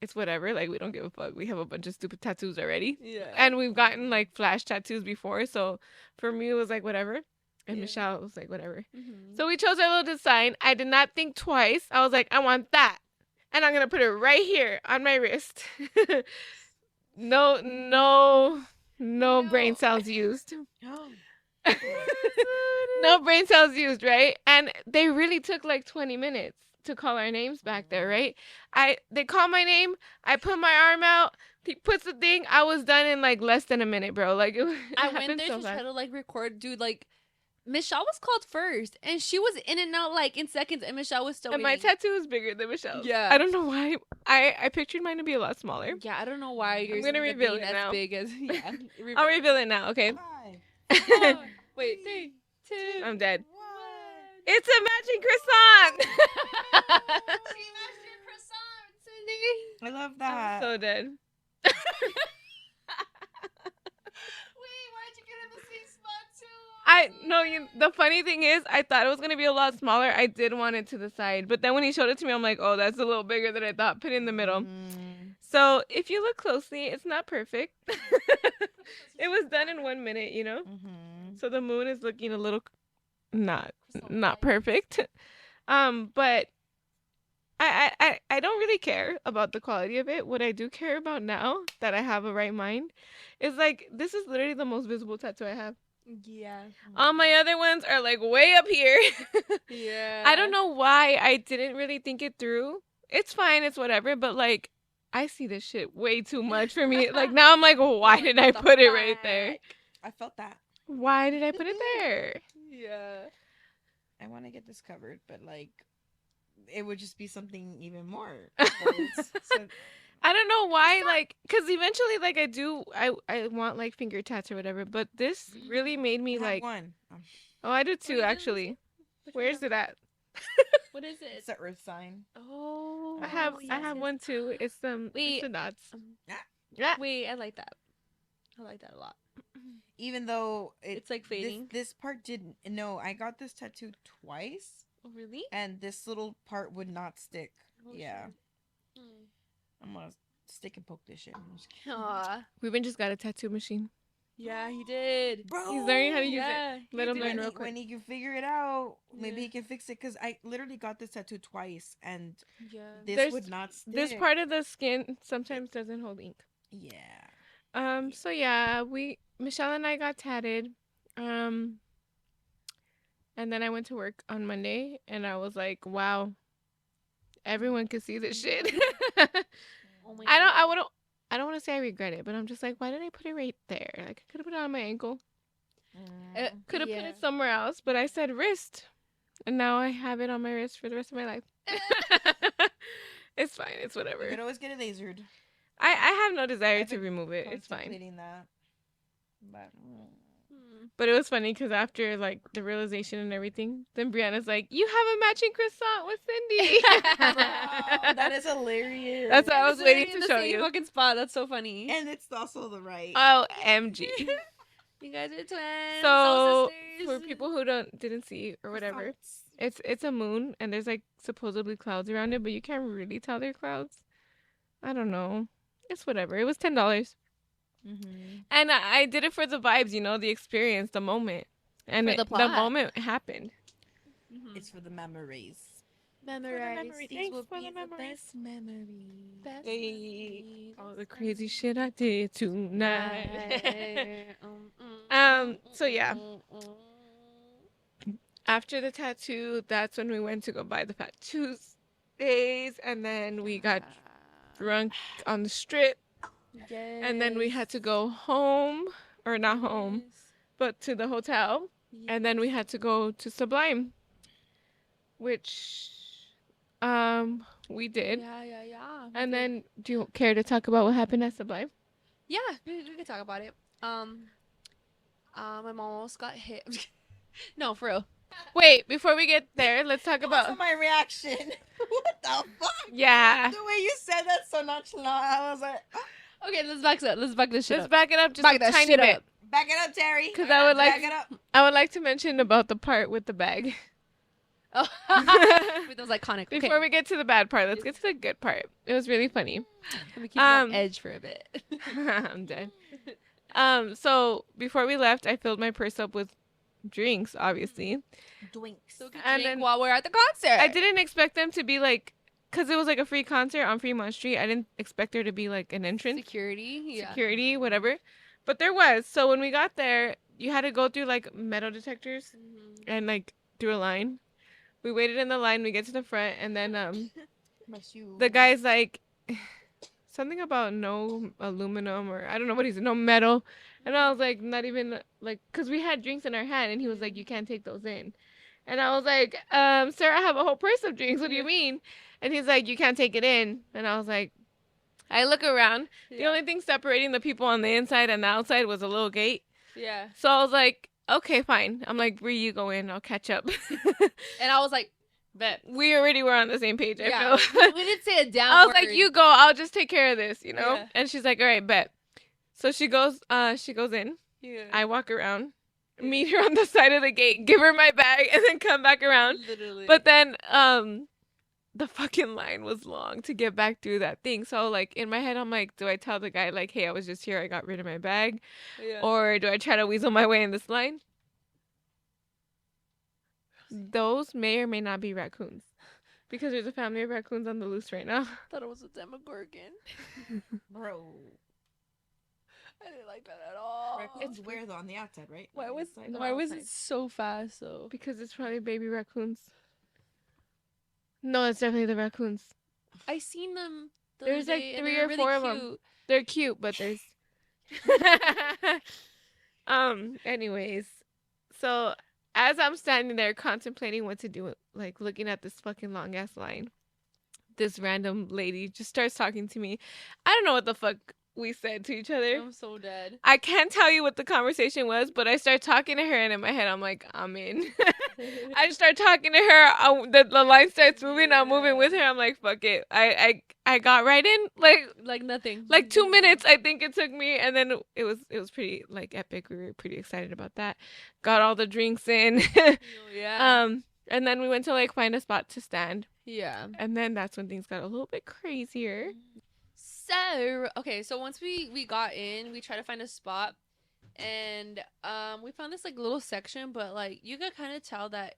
it's whatever. Like, we don't give a fuck. We have a bunch of stupid tattoos already, Yeah. and we've gotten like flash tattoos before. So for me, it was like whatever, and Yeah. Michelle was like whatever. Mhm. So we chose our little design. I did not think twice. I was like, I want that, and I'm gonna put it right here on my wrist. No brain No. cells used. No brain cells used, right? And they really took like 20 minutes to call our names back there, right? They call my name, I put my arm out, he puts the thing, I was done in like less than a minute, bro. Like, it I went happened there so to try fast. to like record, dude. Like, Michelle was called first, and she was in and out like in seconds, and Michelle was still. And my waiting. tattoo is bigger than Michelle's. Yeah. I don't know why. I pictured mine to be a lot smaller. Yeah, I don't know why yours gonna ended up reveal being it as now. big as yeah. I'll reveal it now, okay? Five, Wait, 3, 2. I'm dead. one. It's a matching croissant! I love I'm that. so dead. Wait, why'd you get in the same spot too? The funny thing is, I thought it was gonna be a lot smaller. I did want it to the side, but then when he showed it to me, I'm like, oh, that's a little bigger than I thought. Put it in the middle. Mm. So if you look closely, it's not perfect. It was done in 1 minute, Mhm. So the moon is looking a little not perfect. But I don't really care about the quality of it. What I do care about now that I have a right mind is like, this is literally the most visible tattoo I have. Yeah. All my other ones are like way up here. Yeah. I don't know why I didn't really think it through. It's fine, it's whatever, but like, I see this shit way too much for me. Like, now I'm like, why did I put it right there? I felt that. Why did I put it there? Yeah. I want to get this covered, but like, it would just be something even more. So, I don't know why, like, because eventually, like, I want like finger tats or whatever, but this really made me I have like, one. oh, I do you too, didn't actually. Where's it at? What is It's it? the Earth sign. Oh. Oh, I have yes. one too. It's Wait. the dots. Yeah. Yeah. Wait, I like that. I like that a lot. Even though It's like fading. This part didn't. No, I got this tattoo twice, Oh, really? and this little part would not stick. Oh, Yeah, shit. I'm gonna stick and poke this shit. I'm just kidding. Aw. Ruben just got a tattoo machine. Yeah, he did. Bro, He's learning how to use it. Yeah. Let him did. learn real quick. when he can figure it out, maybe Yeah. he can fix it. Cause I literally got this tattoo twice, and Yeah. this There's- would not stick. This part of the skin sometimes doesn't hold ink. Yeah. So yeah, Michelle and I got tatted. And then I went to work on Monday and I was like, wow, everyone can see this shit. Oh my I God. don't want to say I regret it, but I'm just like, why did I put it right there? Like I could have put it on my ankle. Could have put Yeah. it somewhere else, but I said wrist. And now I have it on my wrist for the rest of my life. It's fine. It's You whatever. could always get it lasered. I have no desire I've to been remove it. It's fine. Contemplating that. But But it was funny because after like the realization and everything, then Brianna's like, "You have a matching croissant with Cindy." that is hilarious. That's what I was It's waiting literally to in the show same you. fucking spot. That's so funny. And it's also the right. OMG. You guys are twins. So, soul For sisters. people who didn't see or whatever, Croissants. it's a moon and there's like supposedly clouds around it, but you can't really tell they're clouds. I don't know. It's whatever. It was $10, Mm-hmm. and I did it for the vibes, the experience, the moment, and For the the plot. moment happened. Mhm. It's for the memories. Memorize. memory. These Thanks will for be the the memories. best memories. Best Hey, memories. all the crazy shit I did tonight. Night. So yeah. After the tattoo, that's when we went to go buy the Fat Tuesdays, and then we got drunk on the strip, and then we had to go home, or not home, but to the hotel, and then we had to go to Sublime, which we did. Yeah. And then, do you care to talk about what happened at Sublime? Yeah, we can talk about it. My mom almost got hit. No, for real. Wait, before we get there, let's talk Also, about. my reaction. What the fuck? Yeah. The way you said that so nonchalant, I was like, Okay, let's back it up. Let's back this shit Let's up. back it up just Back a that tiny shit bit. up. back it up, Terry. 'Cause I would like- Back it up. I would like to mention about the part with the bag. Oh, Wait, that was iconic. Okay, Before we get to the bad part, let's get to the good part. It was really funny. let me keep you on um, edge for a bit. I'm dead. So before we left, I filled my purse up with drinks, obviously. Dwinks. So we can And drink then- while we're at the concert. I didn't expect them to be like, because it was like a free concert on Fremont Street. I didn't expect there to be like an entrance, Security. Yeah. security, whatever. But there was. So when we got there, you had to go through like metal detectors Mhm. and like through a line. We waited in the line. We get to the front, and then My shoe. the guy's like something about no aluminum, or I don't know what he said, no metal. And I was like, not even like, because we had drinks in our hand, and he was like, you can't take those in. And I was like, sir, I have a whole purse of drinks. What do you mean? And he's like, you can't take it in. And I was like, I look around. The Yeah. only thing separating the people on the inside and the outside was a little gate. Yeah. So I was like, okay, fine. I'm like, where you go in? I'll catch up. And I was like, bet. We already were on the same page, I Yeah. feel. We didn't say a down. I was like, you go, I'll just take care of this, Yeah. And she's like, all right, bet. So she goes in. Yeah. I walk around, meet her on the side of the gate, give her my bag, and then come back around. Literally. But then the fucking line was long to get back through that thing. So like in my head, I'm like, do I tell the guy like, hey, I was just here, I got rid of my bag, Yeah. or do I try to weasel my way in this line? Those may or may not be raccoons, because there's a family of raccoons on the loose right now. thought it was a Demogorgon. Bro. I didn't like that at all. Raccoons wear though on the outside, right? Why On the was inside? No, why was outside. it so fast though? Because it's probably baby raccoons. No, it's definitely the raccoons. I seen them. the There's, other like, day, and 3 they were or really 4 of 'em. cute. They're cute, but there's anyways. So as I'm standing there contemplating what to do, like looking at this fucking long ass line, this random lady just starts talking to me. I don't know what the fuck we said to each other. I'm so dead. I can't tell you what the conversation was, but I start talking to her, and in my head I'm like, I'm in. I start talking to her. The line starts moving. I'm moving with her. I'm like, fuck it. I got right in Like nothing. like 2 minutes. I think it took me, and then it was pretty like epic. We were pretty excited about that. Got all the drinks in. Yeah. And then we went to like find a spot to stand, Yeah. and then that's when things got a little bit crazier. So okay, so once we got in, we tried to find a spot, and we found this like little section, but like you could kind of tell that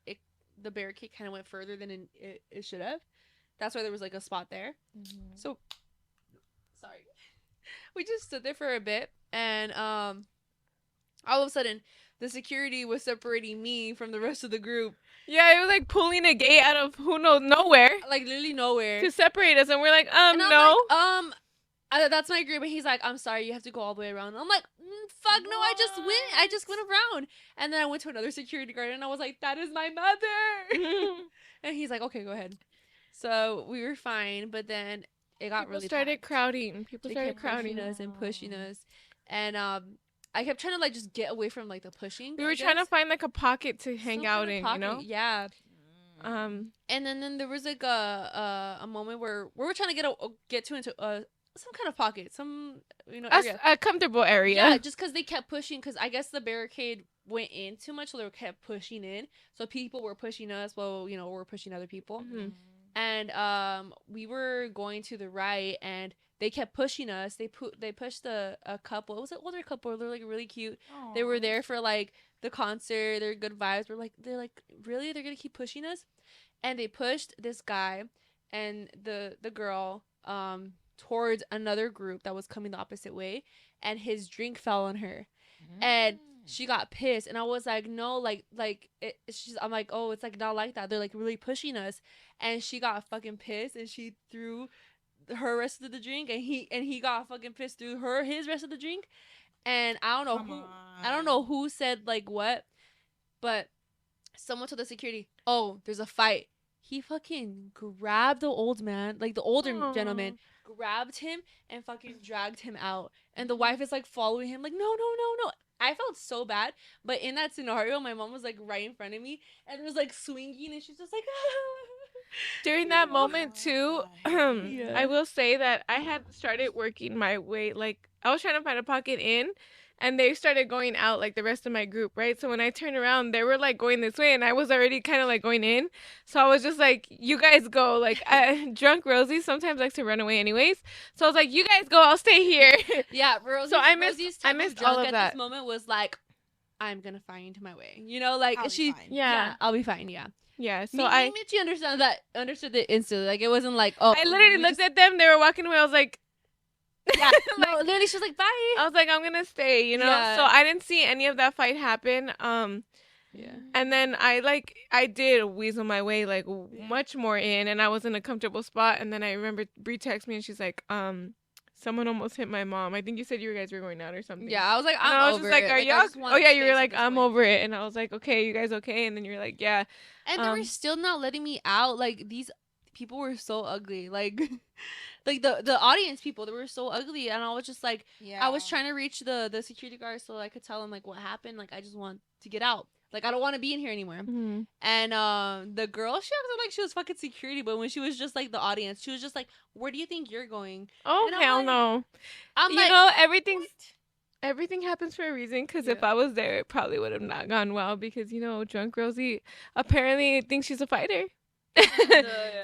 the barricade kind of went further than it should have. That's why there was like a spot there. So sorry, we just stood there for a bit, and all of a sudden the security was separating me from the rest of the group. Yeah, it was like pulling a gate out of who knows nowhere Like literally nowhere to separate us, and we're like, And I'm no. like, that's my group, and he's like, I'm sorry, you have to go all the way around. And I'm like, fuck no, I just went around. And then I went to another security guard, and I was like, that is my mother. And he's like, okay, go ahead. So we were fine, but then it got People really started packed. crowding. People They started kept pushing crowding. us and pushing us, and I kept trying to like just get away from like the pushing. We were trying to find like a pocket to hang Some out kind of in, pocket, you know. Yeah. Um, And then there was like a moment where we were trying to get into some kind of pocket, some area. a comfortable area. Yeah, just because they kept pushing, because I guess the barricade went in too much, so they kept pushing in. So people were pushing us, while we're pushing other people. Mhm. And we were going to the right, and they kept pushing us. They pushed a couple. It was an older couple. They're like really cute. They were there for like the concert. They're good vibes. They're like really, they're gonna keep pushing us, and they pushed this guy and the girl towards another group that was coming the opposite way, and his drink fell on her, and she got pissed, and I was like, no, I'm like, oh, it's like not like that. They're like really pushing us, and she got fucking pissed, and she threw her rest of the drink, and he got fucking pissed through his rest of the drink, and I don't know who said like what, but someone told the security, oh, there's a fight. He fucking grabbed the old man, like the older gentleman, grabbed him and fucking dragged him out, and the wife is like following him like, no, no, no, no. I felt so bad, but in that scenario, my mom was like right in front of me, and it was like swinging, and she's just like, During that moment too, Yeah. I will say that I had started working my way. Like I was trying to find a pocket in, and they started going out like the rest of my group, right? So when I turned around, they were like going this way, and I was already kind of like going in. So I was just like, "You guys go." Like drunk Rosie sometimes likes to run away, anyways. So I was like, "You guys go. I'll stay here." Yeah, Rosie's, So I missed Rosie's type of all drunk of at that. this moment was like, I'm gonna find my way. Like I'll be she, fine. Yeah. I'll be fine. Yeah. Yeah. So Me, she understood it instantly. Like it wasn't like, oh, I literally looked at them. They were walking away. I was like, Yeah, no, literally, she was like, bye. I was like, I'm gonna stay, you know. Yeah. So I didn't see any of that fight happen. Yeah. And then I did weasel my way like much more in, and I was in a comfortable spot. And then I remember Bree texted me, and she's like, someone almost hit my mom. I think you said you guys were going out or something. Yeah, I was like, And I was over just like, it. are I y'all? just want Oh yeah, you space were at like, this I'm point. over it. And I was like, okay, you guys okay? And then you're like, yeah. And they were still not letting me out. Like these people were so ugly. Like, like the audience people, they were so ugly. And I was just like, Yeah. I was trying to reach the security guard so I could tell him like what happened. Like I just want to get out. Like I don't want to be in here anymore. Mm-hmm. And the girl, she acted like she was fucking security, but when she was just like the audience, she was just like, "Where do you think you're going?" Oh And I'm hell like- no! I'm You like, know everything happens for a reason. Because if Yeah. I was there, it probably would have not gone well. Because drunk Rosie apparently thinks she's a fighter.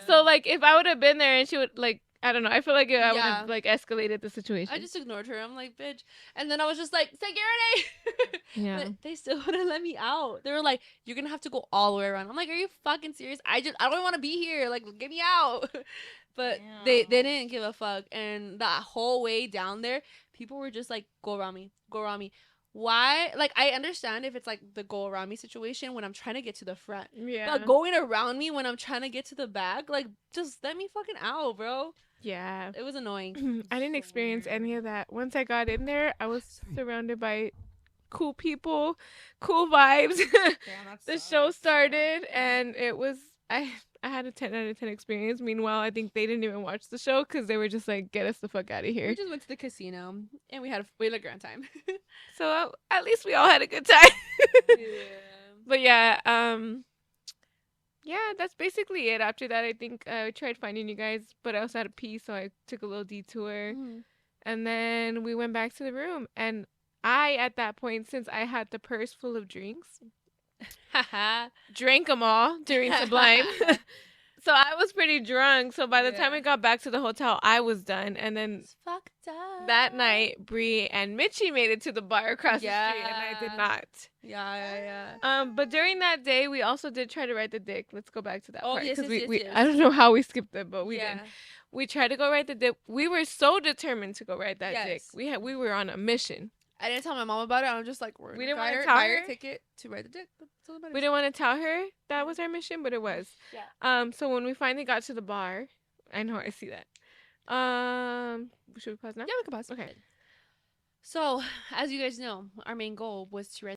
So like, if I would have been there and she would like, I don't know. I feel like I would Yeah. have like escalated the situation. I just ignored her. I'm like, bitch. And then I was just like, security. Yeah. But they still wouldn't let me out. They were like, you're gonna have to go all the way around. I'm like, are you fucking serious? I don't want to be here. Like, get me out. But they didn't give a fuck. And that whole way down there, people were just like, go around me, go around me. Why? Like, I understand if it's like the go around me situation when I'm trying to get to the front. Yeah. But going around me when I'm trying to get to the back, like, just let me fucking out, bro. Yeah. It was annoying. I didn't So experience weird. any of that. Once I got in there, I was surrounded by cool people, cool vibes. Damn, that The show sucks. started, and it was I had a 10 out of 10 experience. Meanwhile, I think they didn't even watch the show because they were just like, get us the fuck out of We here. just went to the casino and we had a grand time. So at least we all had a good time. Yeah. But yeah, yeah, that's basically it. After that, I think I tried finding you guys, but I also had to pee, so I took a little detour. Mhm. And then we went back to the room. And I, at that point, since I had the purse full of drinks, Haha. drank them all during Sublime. So I was pretty drunk. So by the time Yeah. we got back to the hotel, I was done. And then It's fucked up. that night, Bree and Mitchie made it to the bar across the street, and I did Yeah. not. Yeah. But during that day, we also did try to ride the dick. Let's go back to that Oh, part yes, because yes, we yes. I don't know how we skipped it, but we yeah. did. We tried to go ride the dick. We were so determined to go ride that dick. Yes. We were on a mission. I didn't tell my mom about it. I'm just like, We didn't wanna tell buy her? a ticket to ride the dick. That's all that We matters. didn't want to tell her that was our mission, but it was. Yeah. So when we finally got to the bar, I know I see that. Should we pause now? Yeah, we can pause. Okay. So, as you guys know, our main goal was to ride.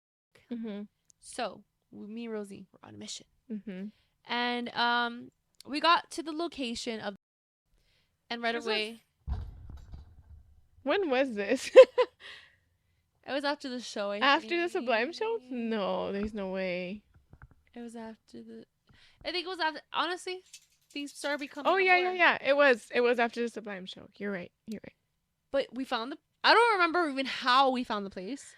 Mhm. So, me and Rosie were on a mission, Mhm. and we got to the location of, and right Was away, When was this? it was after the show. After the Sublime show? No, there's no way. It was after the. I think it was after. Honestly, things started becoming. Oh a yeah, blur. yeah, yeah. It was after the Sublime show. You're right. You're right. But we found the. I don't remember even how we found the place.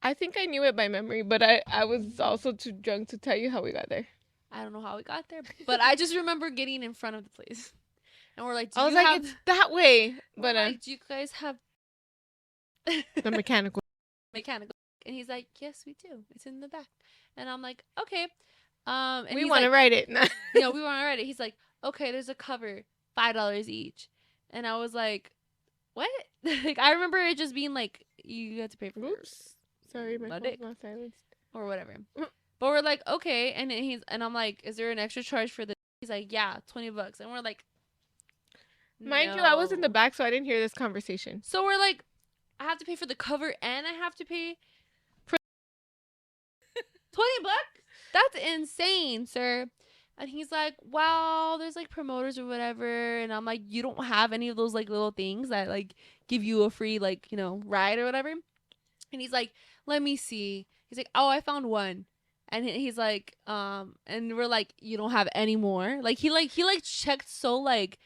I think I knew it by memory, but I was also too drunk to tell you how we got there. I don't know how we got there, but I just remember getting in front of the place, and we're like, do I was you like, have? it's that way. We're But like, do you guys have the mechanical. mechanical? And he's like, yes, we do. It's in the back. And I'm like, okay. And We he's want to like, write it. we want to write it. He's like, okay, there's a cover, $5 each. And I was like, what? Like, I remember it just being like, you had to pay for it Oops. Sorry, my Let phone's it. not silenced. or whatever. But we're like, okay. And then I'm like, is there an extra charge for the? He's like, yeah, $20. And we're like, Mind you, I was in the no. back, so I didn't hear this conversation. So we're like, I have to pay for the cover and I have to pay for $20. That's insane, sir. And he's like, well, there's like promoters or whatever. And I'm like, you don't have any of those like little things that like give you a free like, ride or whatever. And he's like, let me see. He's like, oh, I found one. And he's like, and we're like, you don't have any more. Like he checked so like,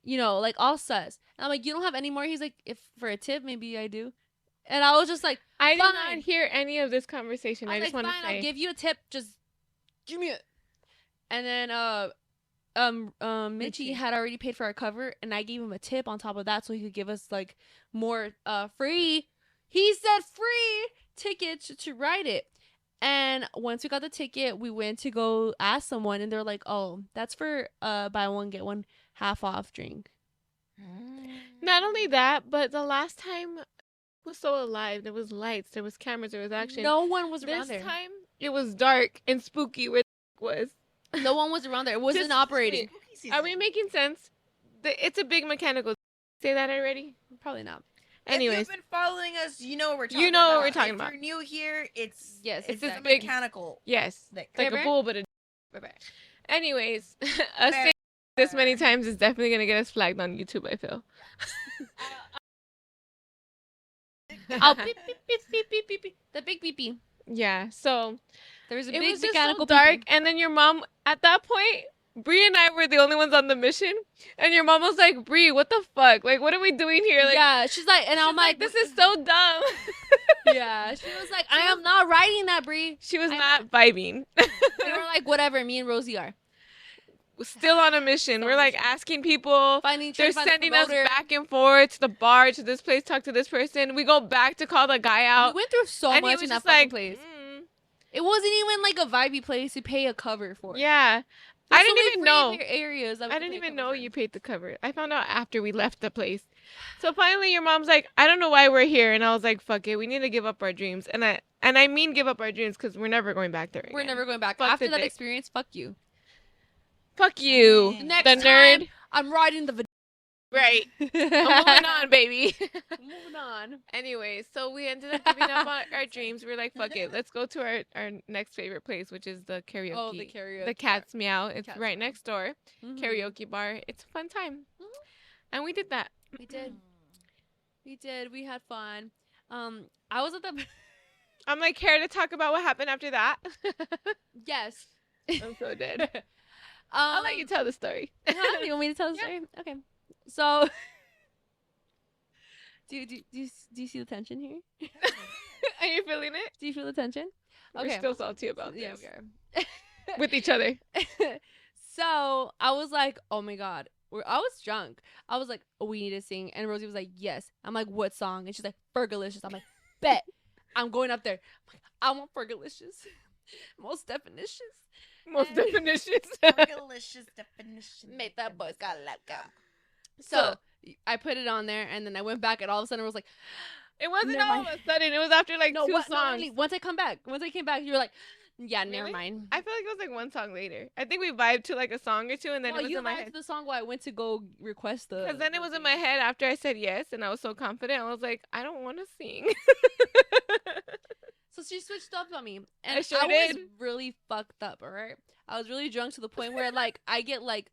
like all sus. And I'm like, you don't have any more. He's like, if for a tip, maybe I do. And I was just like, I did fine. not hear any of this conversation. I was just like, want to fine, say. I'll give you a tip. Just give me it. And then Mitchie had already paid for our cover, and I gave him a tip on top of that, so he could give us like more free. He said free tickets to ride it. And once we got the ticket, we went to go ask someone, and they're like, "Oh, that's for buy one get one half off drink." Not only that, but the last time it was so alive. There was lights, there was cameras, there was action. No one was this around there. time it was dark and spooky where the was. No one was around there. It wasn't Just- operating. Are we making sense? It's a big mechanical. Say that already? Probably not. Anyways, if you've been following us, you know what we're talking You about. know what we're talking about. If you're new here, it's Yes, it's this a exactly. big- mechanical. yes, Like, like Bear? a bull, but a. Bye-bye. Anyways, us saying this many times is definitely gonna get us flagged on YouTube. I feel. Oh, beep, beep, beep, beep, beep, beep, beep. The big beep beep. Yeah. So There was a it big was just mechanical so dark, beep. and then your mom at that point. Bree and I were the only ones on the mission, and your mom was like, "Bree, what the fuck? Like, what are we doing here?" Like, Yeah, she's like, and I'm she's like, "This is so dumb." yeah. She was like, I am not writing that, Bree. She was I'm not vibing. And we're like, whatever. Me and Rosie are Still on a mission. We're like asking people. trying They're to find a sending us promoter. back and forth to the bar, to this place, talk to this person. We go back to call the guy We out. went through so and he much was in that just fucking like, place. "Mm." It wasn't even like a vibey place to pay a cover for. Yeah. There's I so didn't many even free know. areas. That we I could didn't pay a even cover know for. you paid the cover. I found out after we left the place. So finally your mom's like, I don't know why we're here. And I was like, fuck it. We need to give up our dreams. And I mean give up our dreams because we're never going back there again. We're never going back. Fuck After the that dick. experience, fuck you. Fuck you. Next the time, nerd. I'm riding the. Right. I'm moving on, baby. Moving on. Anyway, so we ended up giving up on our dreams. We were like, fuck it. Let's go to our next favorite place, which is the karaoke. Oh, the karaoke. The Cat's Meow. It's Cat's right Meow. next door. Mhm. Karaoke bar. It's a fun time. And we did that. We did. We did. We had fun. I was at the. I'm like, care to talk about what happened after that? Yes. I'm so dead. I'll let you tell the story. Huh? You want me to tell the Yeah. story? Okay. So, do you see the tension here? Are you feeling it? Do you feel the tension? We're still salty about Yeah, this. we are. With each other. So I was like, oh my god, I was drunk. I was like, oh, we need to sing, and Rosie was like, yes. I'm like, what song? And she's like, Fergalicious. I'm like, bet. I'm going up there. I'm like, I want Fergalicious. Most definitions. Most And- definitions. Delicious definition. Make that boys gotta let go. So I put it on there, and then I went back, and all of a sudden it was like, It wasn't Never all of mind. a sudden. It was after like two songs. really, once I came back, you were like, yeah, never Really? mind. I feel like it was like one song later. I think we vibed to like a song or two, and then Well, it was you in my vibed head. to the song while I went to go request the. Because then it the was in thing. my head after I said yes, and I was so confident. I was like, I don't want to sing. So she switched up on me, and I sure was did. really fucked up. All right, I was really drunk to the point where like I get like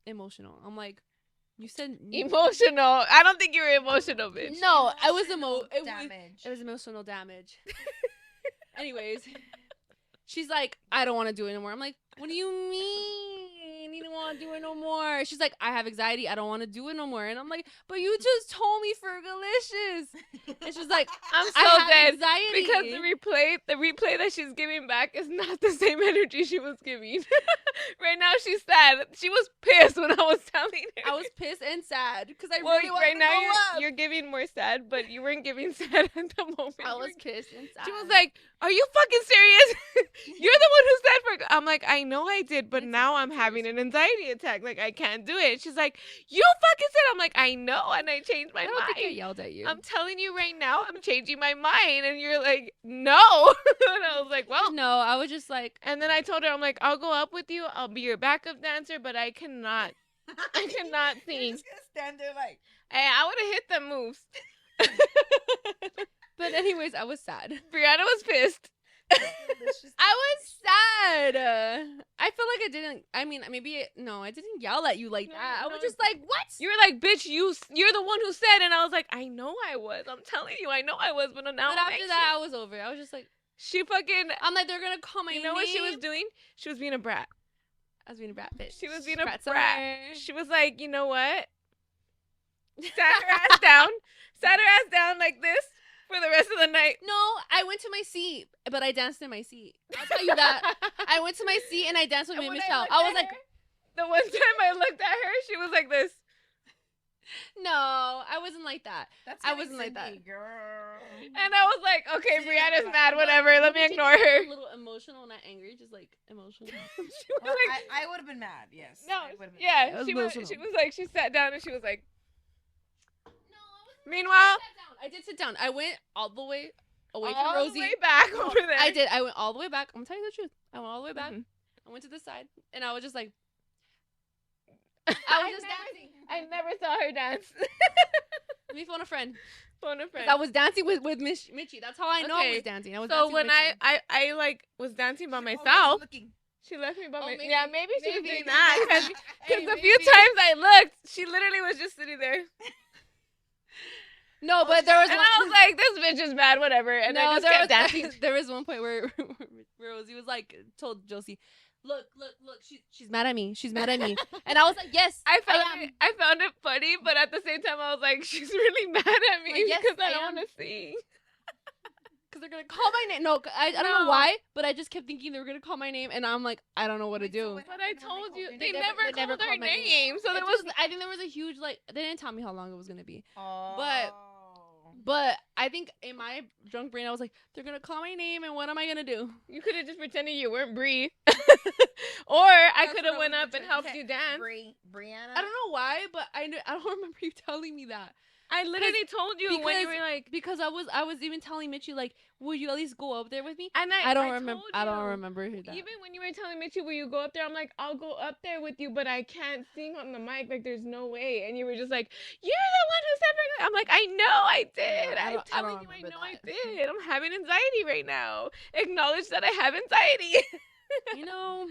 emotional. I'm like, you said Emotional. I don't think you were emotional, bitch. No, I was Damage. It was emotional damage. Anyways, she's like, I don't want to do it anymore. I'm like, what do you mean? You don't want to do it no more? She's like, I have anxiety. I don't want to do it no more. And I'm like, but you just told me Fergalicious. And she's like, I'm so I have dead. anxiety. Because the replay that she's giving back is not the same energy she was giving. Right now she's sad. She was pissed when I was telling her. I was pissed and sad because I well, really wanted right to now go up. you're giving more sad, but you weren't giving sad at the moment. I You was were- pissed and sad. She was like, "Are you fucking serious? You're the one who said for." I'm like, "I know I did, but It's now okay, I'm it's having okay. an anxiety attack. Like I can't do it." She's like, "You fucking said." I'm like, "I know," and I changed my I don't think I mind. yelled at you. I'm telling you right now, I'm changing my mind, and you're like, "No," and I was like, "Well." No, I was just like, And then I told her, I'm like, I'll go up with you. I'll be your backup dancer, but I cannot You're sing. just gonna stand there like. Hey, I would have hit the moves. but anyways, I was sad. Brianna was pissed. Delicious. I was sad. I feel like I didn't. I mean, no, I didn't yell at you like No, that. I no, was just like, what? You were like, bitch, you're the one who said, and I was like, I know I was. I'm telling you, I know I was, but now But I'm after anxious. that, I was over it. I was just like, She fucking. I'm like, they're gonna call my You name. know what she was doing? She was being a brat. I was being a brat bitch. She was being a Brat brat. summer. She was like, you know what? Sat her ass down. Sat her ass down like this for the rest of the night. No, I went to my seat, but I danced in my seat. I'll tell you that. I went to my seat and I danced with And me when Michelle. looked I at was like, her, the one time I looked at her, she was like this. no, I wasn't like that. That's I getting wasn't like that. Cindy, girl. And I was like, okay, See, Brianna's but- mad, but- whatever. Let me Did you ignore get her. A little emotional, not angry, just like emotional. She was Well, like, I would have been mad. Yes. no, I would've been yeah, That was she was emotional. like, she sat down and she was like, No, I wasn't. meanwhile, I did sit down. I went all the way away all from Rosie. the way back No, over there. I did. I went all the way back. I'm telling you the truth. I went all the way back. Mhm. I went to the side, and I was just like, I was just never, dancing. I never saw her dance. let me phone a friend. Phone a 'Cause friend. I was dancing with Mitchie. That's how I know I Okay. was dancing. I was So dancing when with Mitchie. I like was dancing by Oh, that's myself, looking. she left me by Oh, myself. maybe- Yeah, maybe she was maybe. doing that. Because Hey, the few maybe. times I looked, she literally was just sitting there. No, but there was And one. I was like, this bitch is mad, whatever. And I just there kept was, dancing. There was one point where Rosie was like, told Josie, look, she's mad at me. She's mad at me. And I was like, yes, I am. found it funny, but at the same time, I was like, she's really mad at me Like, yes, because I I don't am. want to sing. Because they're going to call my name. No, I don't know No. why, but I just kept thinking they were going to call my name. And I'm like, I don't know what to Wait, so do. what But I happened when told you, called they your name? never called her my name. So there It was just- I think there was a huge, like, they didn't tell me how long it was going to be. Oh. But I think in my drunk brain, I was like, they're going to call my name, and what am I going to do? you could have just pretended you weren't Bree, or I That's could what have I went was up and pretending. helped Okay, you dance. Brianna. I don't know why, but I don't remember you telling me that. I literally told you when you because- were like, Because I was even telling Mitchie, like, will you at least go up there with me? and I don't remember. told I don't you. remember that. Even when you were telling Mitchie, will you go up there? I'm like, I'll go up there with you, but I can't sing on the mic. Like, there's no way. And you were just like, you're the one who said Fergalicious. I'm like, I know I did. I I'm don't telling you, I remember know I that. did. I'm having anxiety right now. Acknowledge that I have anxiety. You know.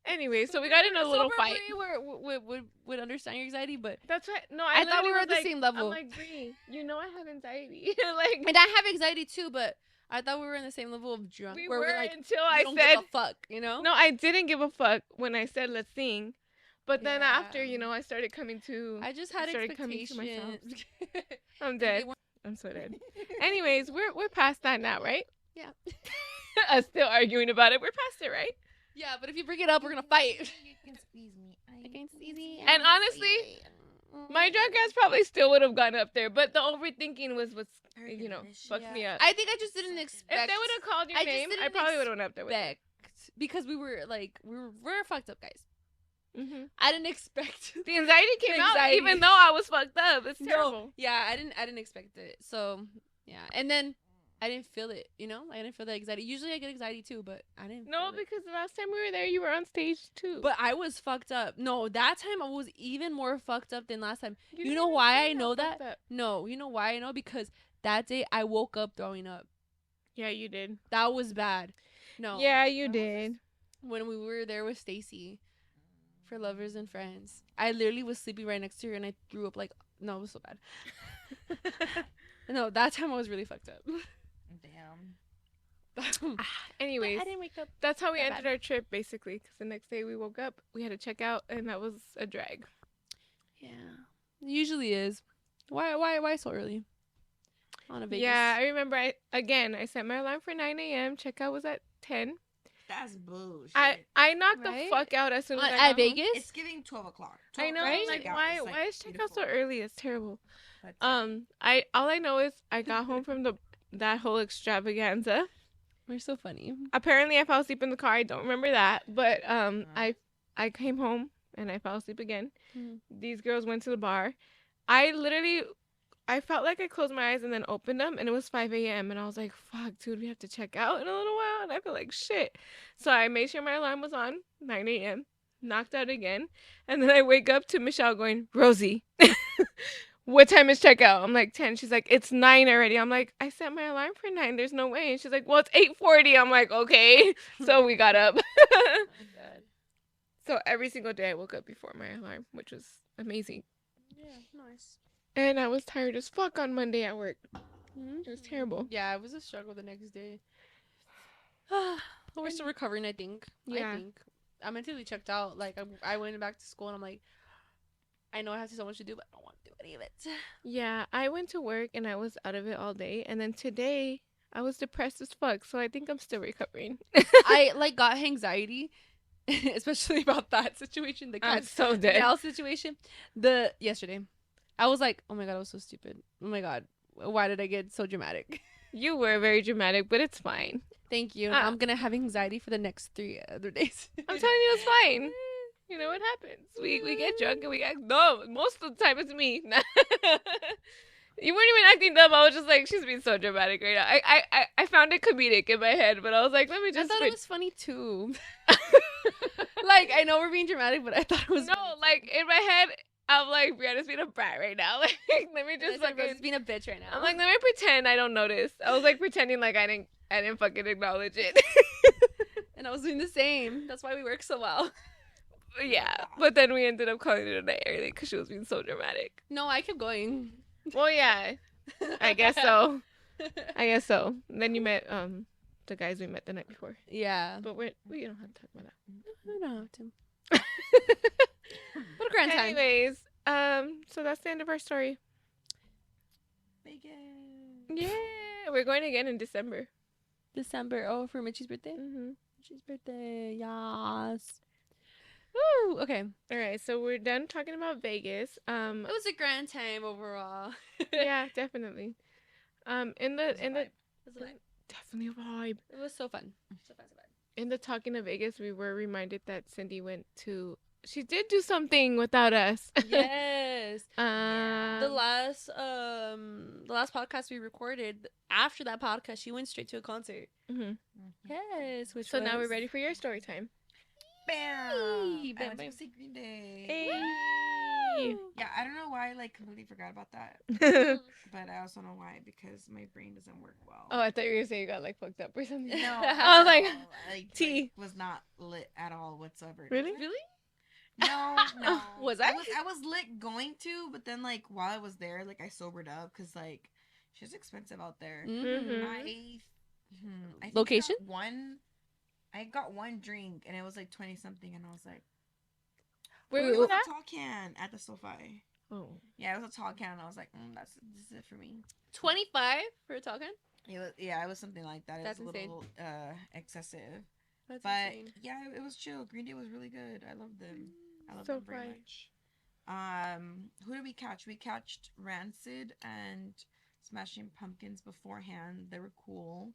Anyway, so we got in a little Sober fight. Bree would understand your anxiety, but That's right. No, I thought we literally were was at the like- same level. I'm like, Bree, you know I have anxiety. Like, and I have anxiety too. But I thought we were in the same level of drunk. We where were we're like, until we I don't said give a fuck, you know? no. I didn't give a fuck when I said let's sing, but then Yeah. after, I started coming to. I just had started coming to myself. expectations. I'm They dead. weren't- I'm so dead. Anyways, we're past that now, right? Yeah. Us still arguing about it. We're past it, right? Yeah, but if you bring it up, we're gonna fight. You can squeeze me. I can squeeze me. And honestly, my drunk ass probably still would have gone up there, but the overthinking was what's fucked me up. I think I just didn't expect. If they would have called your I just name, I didn't probably would have went up there with expect because we were like we're fucked up guys. you. Mm-hmm. I didn't expect The anxiety came out Anxiety. even though I was fucked up. It's No, terrible. yeah, I didn't expect it. So yeah, and then I didn't feel it. I didn't feel the anxiety. Usually I get anxiety too, but I didn't. No, feel it. because the last time we were there, you were on stage too. But I was fucked up. No, that time I was even more fucked up than last time. You didn't know even why I seem know fucked that? up. No, you know why I know? Because that day I woke up throwing up. Yeah, you did. That was bad. No. Yeah, you When was did. When we were there with Stacy for Lovers and Friends, I literally was sleeping right next to her and I threw up like no, it was so bad. No, that time I was really fucked up. Damn. Anyways, I didn't wake up. that's how we that ended bad. our trip, basically. Because the next day we woke up, we had to check out, and that was a drag. Yeah. It usually is. Why so early? On a Vegas. Yeah, I remember. I set my alarm for 9 a.m. Checkout was at 10. That's bullshit. I knocked Right? the fuck out as soon as I got At home. Vegas? It's giving 12 o'clock. I know. Right? Like, checkout why is, like, is checkout so beautiful. early? It's terrible. But, All I know is I got home from that whole extravaganza. We're so funny. Apparently, I fell asleep in the car. I don't remember that, but I came home and I fell asleep again. Mhm. These girls went to the bar. I felt like I closed my eyes and then opened them, and it was 5 a.m. And I was like, "Fuck, dude, we have to check out in a little while." And I feel like shit, so I made sure my alarm was on 9 a.m. Knocked out again, and then I wake up to Michelle going, "Rosie, what time is checkout?" I'm like 10. She's like, "It's 9 already." I'm like, "I set my alarm for 9. There's no way." And she's like, "Well, it's 8:40." I'm like, "Okay." So we got up. So every single day I woke up before my alarm, which was amazing. Yeah, nice. And I was tired as fuck on Monday at work. It was terrible. Yeah, it was a struggle the next day. We're still recovering, I think. Yeah. I think. I'm mentally checked out. Like, I went back to school and I'm like, I know I have so much to do, but I don't want to do any of it. Yeah, I went to work and I was out of it all day. And then today I was depressed as fuck. So I think I'm still recovering. I, like, got anxiety, especially about that situation. The I'm cat so dead. gal situation. Yesterday. I was like, oh my God, I was so stupid. Oh my God. Why did I get so dramatic? You were very dramatic, but it's fine. Thank you. Ah. I'm going to have anxiety for the next 3 other days. I'm telling you, it's fine. You know what happens? We get drunk and we act dumb. Most of the time, it's me. You weren't even acting dumb. I was just like, she's being so dramatic right now. I found it comedic in my head, but I was like, let me I just. thought it was funny too. Like, I know we're being dramatic, but I thought it was No, funny. like in my head, I'm like, Brianna's being a brat right now. Like, let me just It's like, fucking. Rose's being a bitch right now. I'm like, let me pretend I don't notice. I was like pretending like I didn't fucking acknowledge it. and I was doing the same. That's why we work so well. Yeah, but then we ended up calling it a night early because she was being so dramatic. No, I kept going. Well, yeah, I guess so. I guess so. And then you met the guys we met the night before, Yeah. but we don't have to talk about that. I don't have to. What a grand time. Anyways, so that's the end of our story. Vegas. Yeah, we're going again in December. December. Oh, for Mitchie's birthday? Mm-hmm. Mitchie's birthday. Yes. Woo. Okay. All right, so we're done talking about Vegas. It was a grand time overall. Yeah, definitely. In the It was a vibe. definitely a vibe. It was so fun. So fun, so fun. In the talking of Vegas, we were reminded that Cindy she did do something without us. Yes. Um, The last podcast we recorded, after that podcast, she went straight to a concert. mhm. Yes. Which So now we're was- ready for your story time. Bam! Hey, I bam, went bam. to see Green Day. Hey. Yeah, I don't know why I like completely forgot about that, Oh, but I also know why because my brain doesn't work well. I thought you were gonna say you got like fucked up or something. No, I was like, like tea. was not lit at all whatsoever. Really? Really? No, no. Was I? I was lit going to, but then like while I was there, like I sobered up because like shit's expensive out there. Mm-hmm. Mhm. I think Location? I got one drink and it was like 20 something, and I was like, Where it was was that? a tall can at the SoFi. Oh. Yeah, it was a tall can, and I was like, this is it for me. 25 for a talking. It was something like that. It That's was a insane. little excessive. That's But insane. yeah, it was chill. Green Day was really good. I loved them. I love So them very fun. much. Who did we catch? We catched Rancid and Smashing Pumpkins beforehand. They were cool.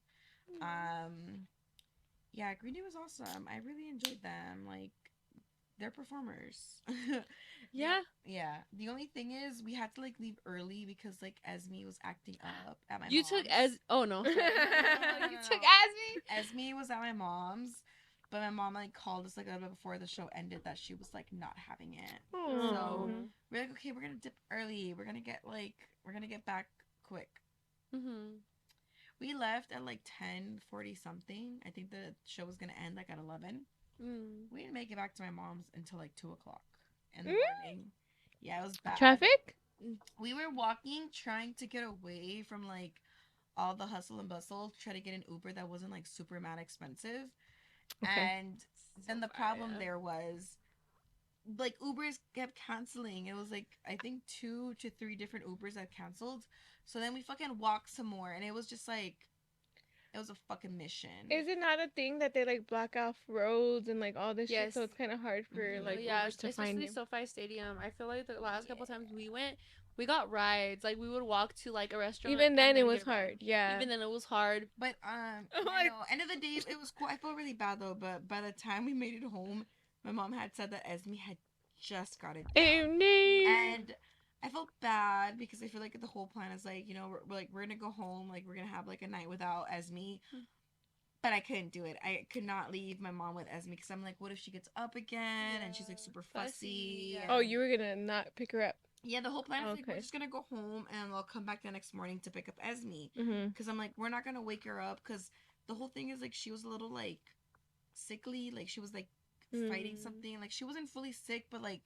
Yeah, Green Day was awesome. I really enjoyed them. Like, they're performers. Yeah. Yeah. The only thing is, we had to like leave early because like Esme was acting up at my You mom's. took as oh no. No, You took no. Asmi. Esme was at my mom's, but my mom like called us like a little bit before the show ended that she was like not having it. Oh. We're like, okay, we're gonna dip early. We're gonna get back quick. Mhm. We left at like 10:40 something. I think the show was gonna end like at 11. Mm. We didn't make it back to my mom's until like 2 o'clock in the Mm. morning. Yeah, it was bad. Traffic? We were walking, trying to get away from like all the hustle and bustle, to try to get an Uber that wasn't like super mad expensive. Okay. And then the problem there was like Ubers kept canceling. It was like I think 2 to 3 different Ubers that canceled. So then we fucking walked some more, and it was just like it was a fucking mission. Is it not a thing that they like block off roads and like all this shit? Yes. So it's kind of hard for Mhm. like yeah, Ubers to find especially you. SoFi Stadium. I feel like the last couple times we went, we got rides. Like we would walk to like a restaurant. Even and then, it get was a ride. hard. Yeah. Even then, it was hard. But Oh I my- know, end of the day, it was cool. I felt really bad though. But by the time we made it home, my mom had said that Esme had just got it down. Oh, no. And I felt bad because I feel like the whole plan is like, you know, we're gonna go home, like we're gonna have like a night without Esme. But I couldn't do it. I could not leave my mom with Esme because I'm like, what if she gets up again and she's like super Fussy, fussy? yeah. Oh, you were gonna not pick her up. Yeah, the whole plan is like Okay. we're just gonna go home and I'll come back the next morning to pick up Esme. Mm-hmm. Because I'm like, we're not gonna wake her up because the whole thing is like she was a little like sickly, like she was like fighting something. Like she wasn't fully sick, but like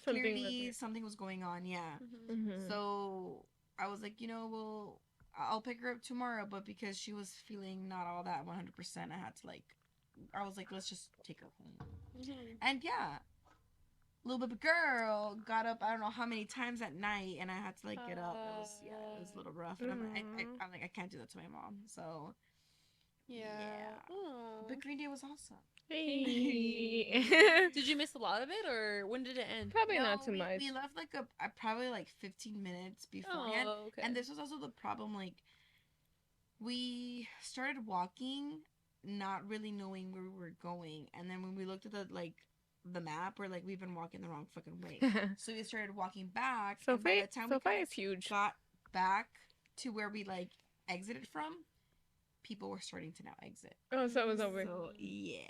clearly something was going on. Yeah. Mhm. Mm-hmm. So I was like, you know, well, I'll pick her up tomorrow, but because she was feeling not all that 100%, I had to like, I was like, let's just take her home. Mhm. And yeah, little baby girl got up, I don't know how many times at night, and I had to like get up. It was a little rough. And I'm like, I can't do that to my mom. So Yeah. Yeah. Aw. but Green Day was awesome. Hey. Did you miss a lot of it, or when did it end? Probably No, not too much. We left like probably like 15 minutes beforehand. Oh, okay. And this was also the problem, like, we started walking, not really knowing where we were going. And then when we looked at the map, we're like, we've been walking the wrong fucking way. So we started walking back. So and by the time we SoFi kinda is huge. got back to where we like exited from, people were starting to now exit. Oh, so it was over. So yeah.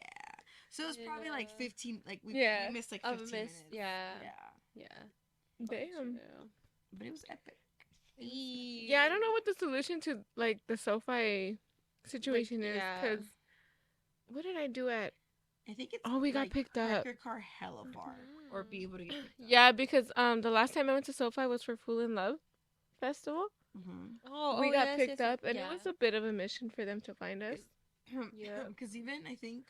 So it was probably like Yeah. 15, like we missed like Of a 15 miss, minutes. yeah. Yeah. Yeah. Damn. But it was epic. Yeah, I don't know what the solution to like the SoFi situation is, yeah. because what did I do at? I think it's Oh, we got like, picked park up. your car hella far or be able to get picked up. Yeah, because the last time I went to SoFi was for Fool in Love Festival. Mm-hmm. Oh, We got yes, picked yes, up, and yeah. it was a bit of a mission for them to find us. Yeah. Because even I think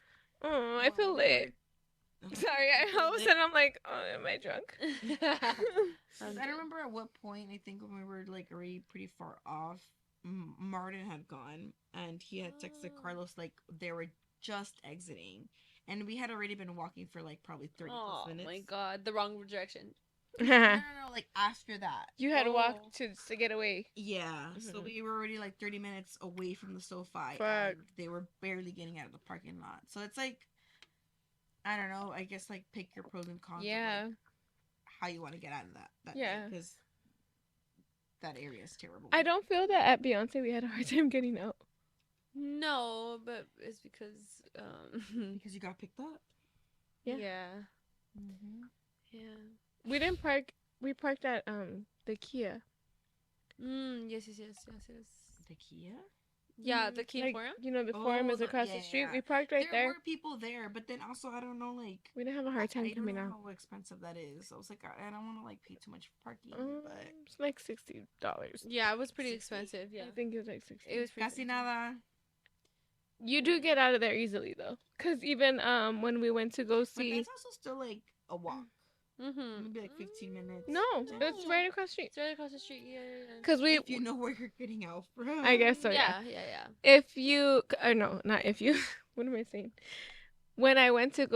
Oh, I feel when we lit. were- Sorry, all of a sudden I'm like, oh, am I drunk? 'Cause I don't remember at what point. I think when we were like already pretty far off, Martin had gone and he had texted Oh. Carlos like they were just exiting, and we had already been walking for like probably 30 plus Oh minutes. my god, the wrong direction. No, like after that. You had to walk Oh. to get away. Yeah, so Mhm. we were already like 30 minutes away from the SoFi, Fuck. and they were barely getting out of the parking lot. So it's like, I don't know. I guess like pick your pros and cons. of, Yeah. like, how you want to get out of that Yeah. because that area is terrible. I don't feel that at Beyonce we had a hard time getting out. No, but it's because because you got picked up. Yeah. yeah. Mm-hmm. Yeah. We didn't park. We parked at the Kia. Yes, yes, yes, yes, yes. The Kia. Yeah, the Key Like, Forum. you know, the Oh, forum is the- across yeah, the street. yeah. We parked right there there. were people there, but then also I don't know like. We didn't have a hard time I don't coming know out. how expensive that is. So I was like, I don't want to like pay too much for parking, but It's like $60. Yeah, it was pretty 60? expensive. Yeah, I think it was like 60. it was pretty casi expensive. nada. You do get out of there easily though, because even when we went to go But see, that's also still like a walk. Mm-hmm. Maybe like 15 minutes. no, it's right across the street. It's right across the street. Yeah, yeah. Because we, If you know where you're getting out from. I guess so. Yeah, Yeah. yeah, yeah. If you, no, not if you. What am I saying? When we went to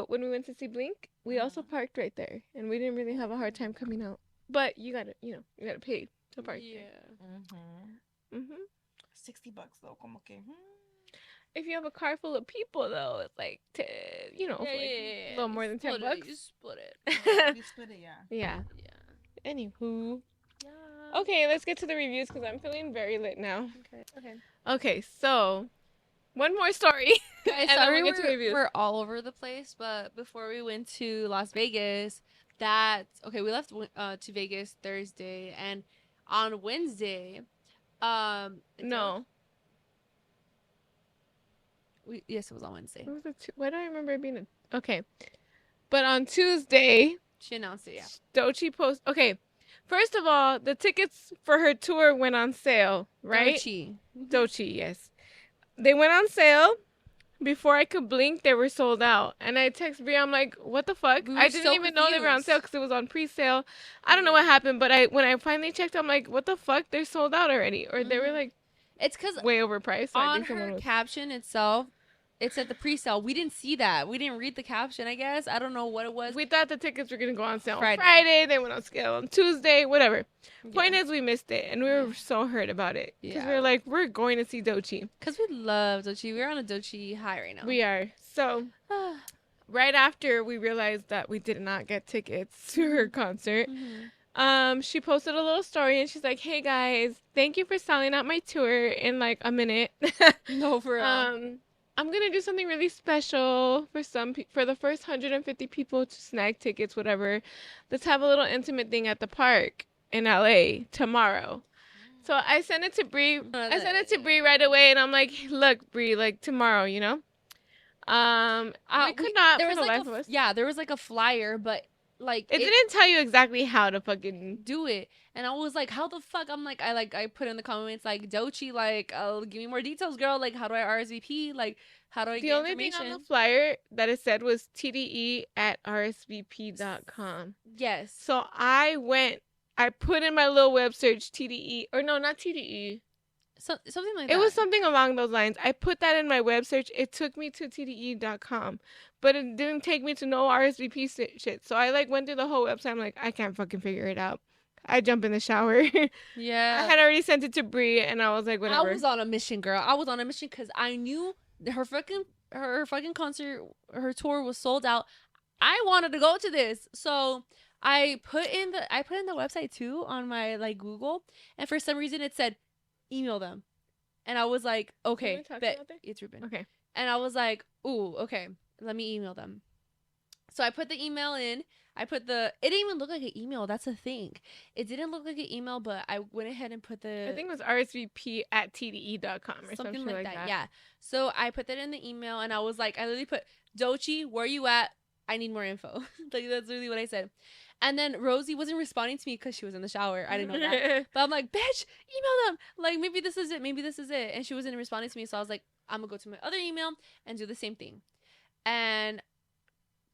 see Blink, we also parked right there, and we didn't really have a hard time coming out. But you gotta pay to park. Yeah. Mm-hmm. Mhm. $60 though, como que. If you have a car full of people, though, it's like, a little more than $10. You split it. You split it, yeah. Yeah. Yeah. Anywho. Yeah. Okay, let's get to the reviews because I'm feeling very lit now. Okay. Okay, so one more story. Guys, And then sorry we'll get to reviews. we're all over the place, but before we went to Las Vegas, we left to Vegas Thursday, and on Wednesday, No. Yes, it was on Wednesday. What was it? Why do I remember it being a... Okay. But on Tuesday, She announced it, yeah. DOECHII post... Okay. First of all, the tickets for her tour went on sale, right? DOECHII, yes. They went on sale. Before I could blink, they were sold out. And I text Bria, I'm like, what the fuck? We were I didn't so even know they were on confused. sale because it was on pre-sale. I don't know what happened, but when I finally checked, I'm like, what the fuck? They're sold out already. Or they were like It's because way overpriced. So I on think someone her was... caption itself, it said the pre-sale. We didn't see that. We didn't read the caption, I guess. I don't know what it was. We thought the tickets were going to go on sale on Friday. Friday. They went on sale on Tuesday, whatever. Point Yeah. is, we missed it. And we were so hurt about it. Because we Yeah. were like, we're going to see DOECHII. Because we love DOECHII. We're on a DOECHII high right now. We are. So, right after we realized that we did not get tickets to her concert, she posted a little story and she's like, hey guys, thank you for selling out my tour in like a minute. No, for real. I'm gonna do something really special for for the first 150 people to snag tickets, whatever. Let's have a little intimate thing at the park in LA tomorrow. So I sent it to Bree. I sent it to Bree right away, and I'm like, look, Bree, like tomorrow, you know. We could not. There For was the like life of us. there was like a flyer, but like It didn't tell you exactly how to fucking do it, and I was like, how the fuck? I'm like, I put in the comments like DOECHII, like, give me more details, girl. Like, how do I RSVP? Like, how do I The get only thing information? on the flyer that it said was TDE@RSVP.com. Yes. So I put in my little web search TDE, or no, not TDE. Something like It that. was something along those lines. I put that in my web search. It took me to TDE.com, but it didn't take me to no RSVP shit. So I like went through the whole website. I'm like, I can't fucking figure it out. I jump in the shower. Yeah. I had already sent it to Bree, and I was like, whatever. I was on a mission, girl. I was on a mission because I knew her fucking concert, her tour was sold out. I wanted to go to this, so I put in the website too on my like Google, and for some reason it said email them, and I was like, okay, we talking bet about this? it's Ruben. Okay. And I was like, ooh, okay, let me email them. So I put the email in. It didn't even look like an email. That's the thing. It didn't look like an email, but I went ahead and put I think it was RSVP@TDE.com or something like like that. Yeah. So I put that in the email, and I was like, I literally put, DOECHII, where you at? I need more info. Like, that's really what I said. And then Rosie wasn't responding to me because she was in the shower. I didn't know that. But I'm like, bitch, email them. Like, maybe this is it. Maybe this is it. And she wasn't responding to me. So I was like, I'm going to go to my other email and do the same thing. And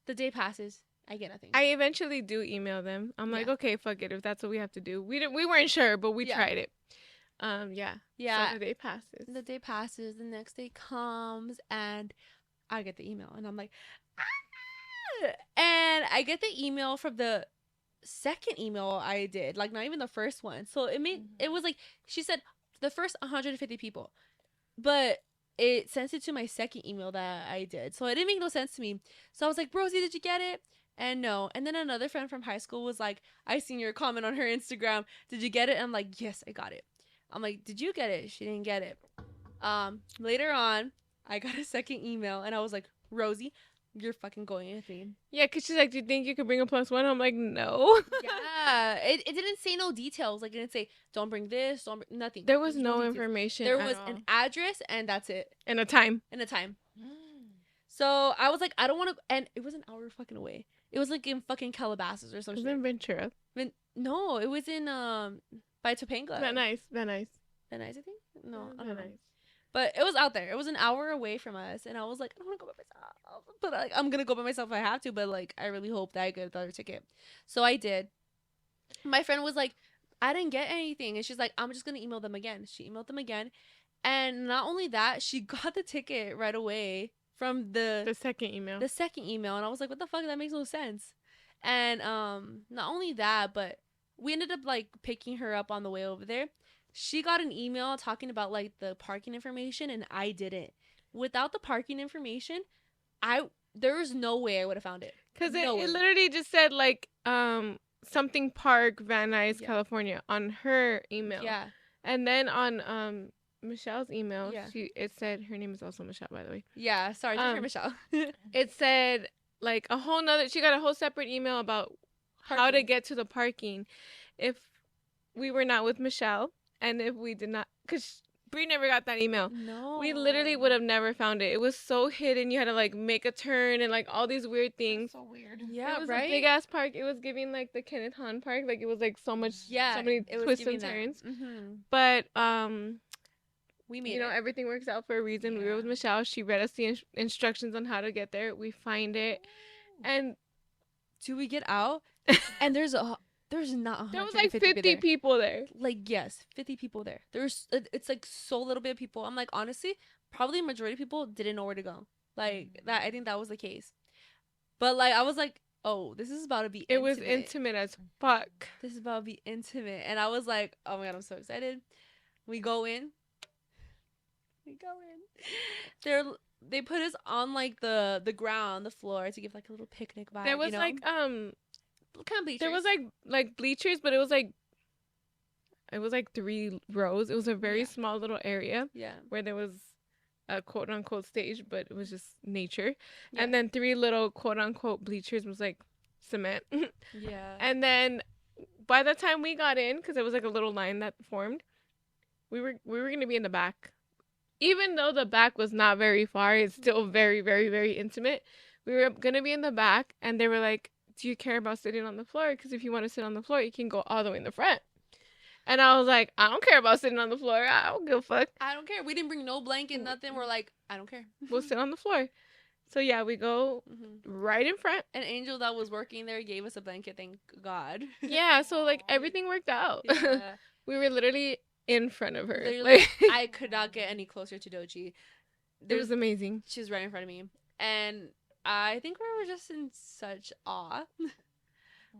the day passes. I get nothing. I eventually do email them. I'm like, okay, fuck it. If that's what we have to do. We weren't sure, but we tried it. Yeah. Yeah. So the day passes. The day passes. The next day comes. And I get the email. And I'm like, ah! And I get the email from the second email I did, like not even the first one. So it was like, she said the first 150 people, but it sent it to my second email that I did. So it didn't make no sense to me. So I was like, Rosie, did you get it? And no. And then another friend from high school was like, I seen your comment on her Instagram. Did you get it? And I'm like, yes, I got it. I'm like, did you get it? She didn't get it. Later on, I got a second email and I was like, Rosie, you're fucking going with me. Yeah, because she's like, do you think you could bring a +1? I'm like, no. Yeah. It didn't say no details. Like, it didn't say, don't bring this, don't bring nothing. There was There's no details. information. There at was all. an address and that's it. And a time. And a time. So I was like, I don't want to. And it was an hour fucking away. It was like in fucking Calabasas or It something. was in Ventura. No, it was in by Topanga. That nice. Van Nuys, I think. No, I That don't know. nice. But it was out there. It was an hour away from us, and I was like, I don't want to go by myself, but like I'm gonna go by myself if I have to. But like I really hope that I get another ticket. So I did. My friend was like, I didn't get anything, and she's like, I'm just gonna email them again. She emailed them again, and not only that, she got the ticket right away from The second email. the second email, and I was like, what the fuck? That makes no sense. And not only that, but we ended up like picking her up on the way over there. She got an email talking about like the parking information, and I didn't. Without the parking information, there was no way I would have found it. Because No it way. literally just said like something Park, Van Nuys, Yeah. California on her email. Yeah. And then on Michelle's email, Yeah. it said, her name is also Michelle, by the way. Yeah. Sorry, Michelle. It said like she got a whole separate email about how to Parking. get to the parking if we were not with Michelle, and if we did not, because Bree never got that email. No. We literally would have never found it. It was so hidden. You had to like make a turn and like all these weird things. So weird. Yeah. It was right. a big ass park. It was giving like the Kenneth Hahn Park. Like it was like so much, Yeah. so many it was twists giving and turns. Mm-hmm. But We made you know, it. everything works out for a reason. We were with Yeah. Michelle. She read us the instructions on how to get there. We find it, and Do we get out? And there's not there was like 150 50 people there. Like yes, 50 people there. It's like so little bit of people. I'm like, honestly, probably a majority of people didn't know where to go. Like that, I think that was the case. But like I was like, oh, this is about to be It was intimate as fuck. This is about to be intimate. And I was like, oh my god, I'm so excited. We go in. They put us on like the ground, the floor, to give like a little picnic vibe. There was you know? like kind of bleachers. there was like bleachers, but it was like 3 rows. It was a very Yeah. small little area yeah. where there was a quote unquote stage, but it was just nature. Yeah. And then 3 little quote unquote bleachers was like cement. Yeah. And then by the time we got in, because it was like a little line that formed, we were gonna be in the back. Even though the back was not very far, it's still very, very, very intimate. We were gonna be in the back, and they were like, "Do you care about sitting on the floor? Because if you want to sit on the floor, you can go all the way in the front." And I was like, "I don't care about sitting on the floor. I don't give a fuck. I don't care. We didn't bring no blanket, nothing. We're like, I don't care. We'll sit on the floor." So yeah, we go Mm-hmm. right in front. An angel that was working there gave us a blanket. Thank God. Yeah, so like everything worked out. Yeah. We were literally in front of her. Literally, Like, I could not get any closer to DOECHII. it was amazing. She was right in front of me, and I think we were just in such awe.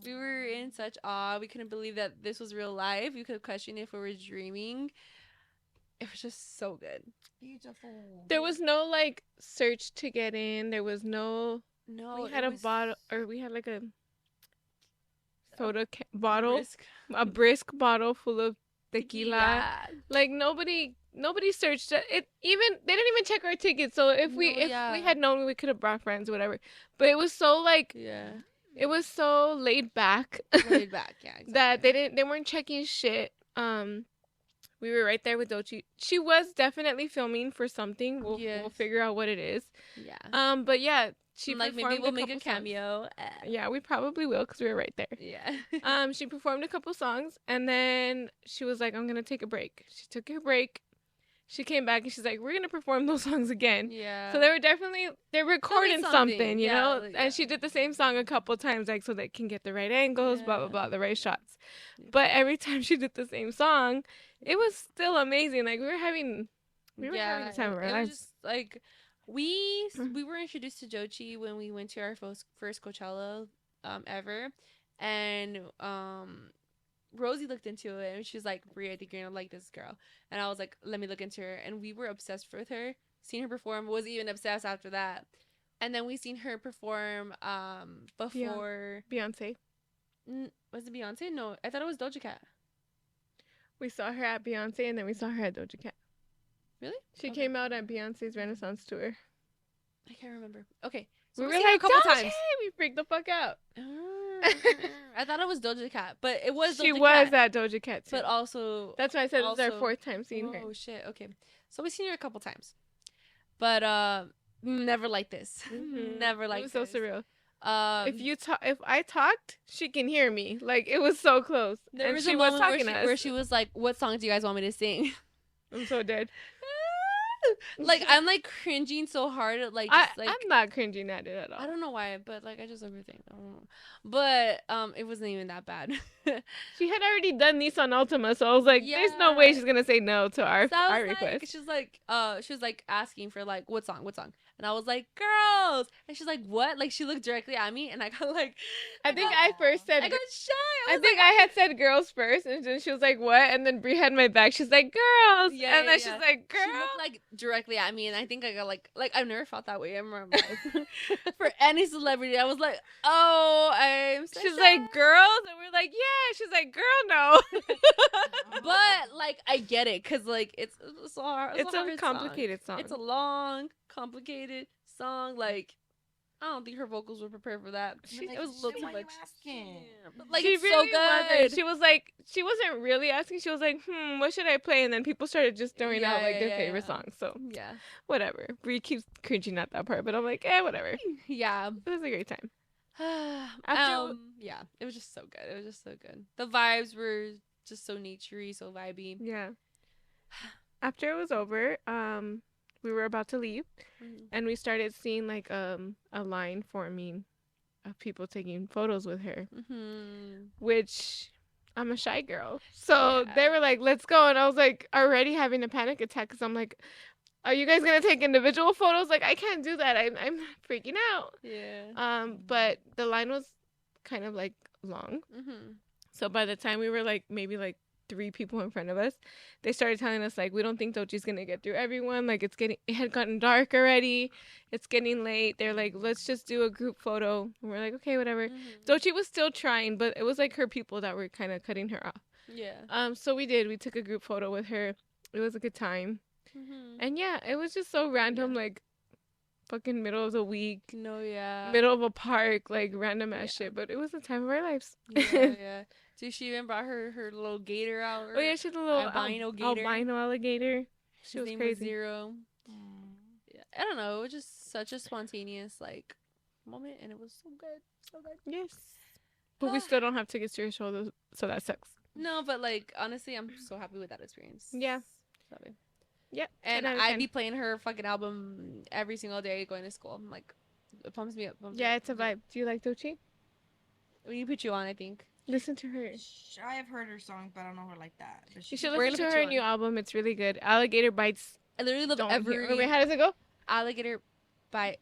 We were in such awe. We couldn't believe that this was real life. We could question if we were dreaming. It was just so good. Beautiful. There was no like search to get in. There was no. No, We had it a was bottle, or we had like a soda bottle, brisk. a brisk bottle full of tequila. Yeah. Like nobody searched it. Even they didn't even check our tickets. So if we yeah. had known, we could have brought friends, whatever. But it was so like Yeah. it was so laid back Laid back. Yeah. Exactly. that they weren't checking shit. We were right there with DOECHII. She was definitely filming for something. We'll Yes. figure out what it is. Yeah. But yeah, she Like maybe performed we'll make a couple songs. cameo. Yeah, we probably will because we were right there. Yeah. She performed a couple songs, and then she was like, "I'm gonna take a break." She took her break. She came back and she's like, "We're gonna perform those songs again." Yeah. So they're recording something, you yeah, know. like, yeah. And she did the same song a couple times, like so they can get the right angles, blah blah Yeah. blah, the right shots. Yeah. But every time she did the same song, it was still amazing. Like we were having the time of our it was lives. just like we were introduced to DOECHII when we went to our first Coachella ever, and Rosie looked into it and she's like, "Brie, I think you're gonna like this girl." And I was like, "Let me look into her." And we were obsessed with her. Seen her perform, was even obsessed after that. And then we seen her perform before. Beyonce. Was it Beyonce? No, I thought it was Doja Cat. We saw her at Beyonce, and then we saw her at Doja Cat. Really? She Okay. came out at Beyonce's Renaissance tour. I can't remember. Okay, so We we were seen her like, a couple "Doja!" times. We freaked the fuck out. I thought it was Doja Cat, but it was Doja She was Cat. at Doja Cat too. But also, That's why I said it was our also- 4th time seeing her. oh shit. Okay, so we've seen her a couple times, but never like this. Mhm. Never like It was so this. surreal. Um, If I talked, she can hear me. Like it was so close. there and was she a was moment talking to us. where she was like, "What songs do you guys want me to sing?" I'm so dead. Like I'm like cringing so hard at like I just like I'm not cringing at it at all. I don't know why, but like I just overthink. I don't know. But it wasn't even that bad. She had already done Nissan Altima, so I was like, there's no way Yeah. she's gonna say no to our So I our was like, request. she was like asking for like what song, and I was like, girls, and she's like, what? Like she looked directly at me, and I got like, I think I first said I got shy. I was think like, I had said girls first, and then she was like, "What?" And then Brie had my back. She's like, "Girls," Yeah, and then yeah, she's like, "Girl." she looked like directly at me, and I think I got like I've never felt that way ever in my life. For any celebrity, I was like, oh, I'm so She's shy. like, "Girls," and we're like, "Yeah." She's like, "Girl, no." But like I get it, cause like it's so hard. It's a hard complicated song. It's a long, complicated song. Like I don't think her vocals were prepared for that. Like, It was a little shit, too why you much. asking? Yeah, but like She it's really so good. wasn't. She was like, she wasn't really asking. She was like, what should I play? And then people started just throwing out like their favorite songs. So Yeah, whatever. Brie keeps cringing at that part, but I'm like, whatever. yeah. It was a great time. Yeah, it was just so good. It was just so good. The vibes were just so naturey, so vibey. Yeah. After it was over, we were about to leave, and we started seeing like a line forming of people taking photos with her, which I'm a shy girl. So they were like, let's go. And I was like already having a panic attack because I'm like, are you guys going to take individual photos? Like, I can't do that. I'm freaking out. Yeah. But the line was kind of like long. So by the time we were like maybe like 3 people in front of us, they started telling us like, we don't think DOECHII's gonna get through everyone. Like it had gotten dark already. It's getting late. They're like, let's just do a group photo. And we're like, okay, whatever. DOECHII was still trying, but it was like her people that were kind of cutting her off. Yeah. So we did. We took a group photo with her. It was a good time. And yeah, it was just so random, like fucking middle of the week. No, yeah. Middle of a park, like random ass shit. But it was the time of our lives. Yeah. Dude, she even brought her little gator out. Oh yeah, she had a little albino alligator. She was name crazy. Was Zero. Yeah, I don't know. It was just such a spontaneous like moment, and it was so good, so good. Yes, but we still don't have tickets to your show, so that sucks. No, but like honestly, I'm so happy with that experience. Yeah. Yep. And I'd be playing her fucking album every single day going to school. I'm like, it pumps me up. It's a vibe. Do you like DOECHII? We need to put you on, I think. Listen to her. I have heard her songs, but I don't know her like that. But you should listen to her new album. It's really good. Alligator Bites. I literally love every. Wait, how does it go? Alligator Bite.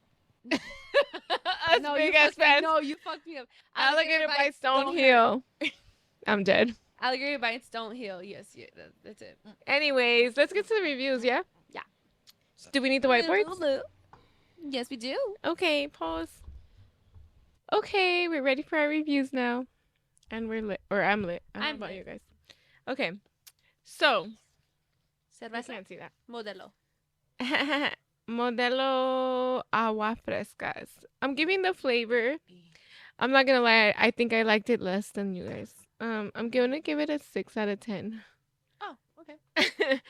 No, big ass fans. No, you fucked me up. Alligator bites don't heal. I'm dead. Alligator bites don't heal. Yes, yeah, that's it. Anyways, let's get to the reviews, yeah? Yeah. Do we need the whiteboards? Yes, we do. Okay, pause. Okay, we're ready for our reviews now. And we're lit. Or I'm lit. I don't know about you guys. Okay. So. I can't see that. Modelo. Modelo agua frescas. I'm giving the flavor. I'm not gonna lie. I think I liked it less than you guys. I'm gonna give it a 6 out of 10. Oh, okay.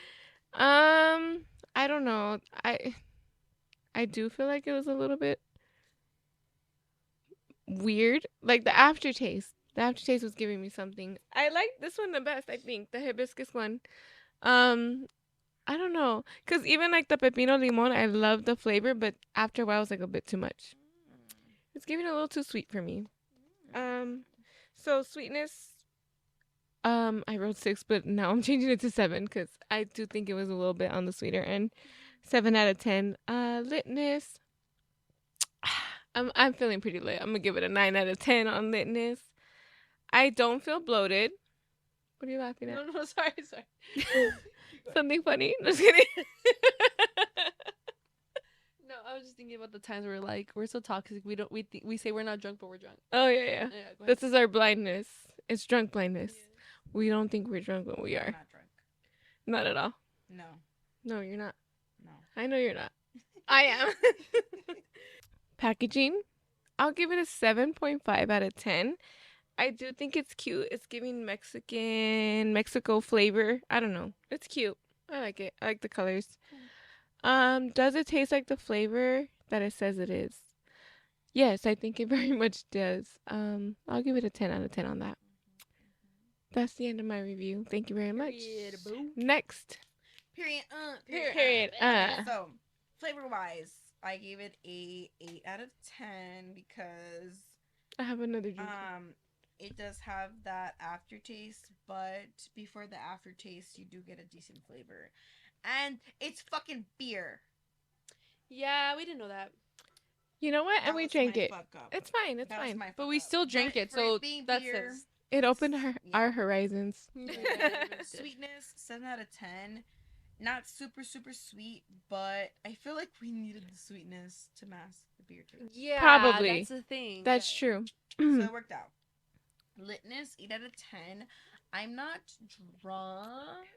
I don't know. I do feel like it was a little bit weird. Like the aftertaste. The aftertaste was giving me something. I like this one the best, I think. The hibiscus one. I don't know. Because even like the pepino limon, I love the flavor. But after a while, it was like a bit too much. It's giving a little too sweet for me. So sweetness. I wrote 6, but now I'm changing it to 7. Because I do think it was a little bit on the sweeter end. 7 out of 10. Litness. I'm feeling pretty lit. I'm going to give it a 9 out of 10 on litness. I don't feel bloated. What are you laughing at? No, sorry. Something funny? No, just kidding. No, I was just thinking about the times where we're so toxic. We say we're not drunk, but we're drunk. Oh yeah. This is our blindness. It's drunk blindness. Yeah. We don't think we're drunk when we are. I'm not drunk. Not at all. No. No, you're not. No. I know you're not. I am. Packaging. I'll give it a 7.5 out of 10. I do think it's cute. It's giving Mexico flavor. I don't know. It's cute. I like it. I like the colors. Does it taste like the flavor that it says it is? Yes, I think it very much does. I'll give it a 10 out of 10 on that. That's the end of my review. Thank you very much. Next. Period. Period. So, flavor wise, I gave it a 8 out of 10 because I have another drink. it does have that aftertaste, but before the aftertaste, you do get a decent flavor, and it's fucking beer. Yeah, we didn't know that. You know what? That And we was drank my it. fuck up. It's fine. It's That was fine. my But fuck we up. still drank it, For so being that's beer, It opened yeah. our horizons. Sweetness, 7 out of 10. Not super, super sweet, but I feel like we needed the sweetness to mask the beer taste. Yeah, Probably. that's the thing. That's true. So it worked out. Litness, 8 out of 10. I'm not drunk,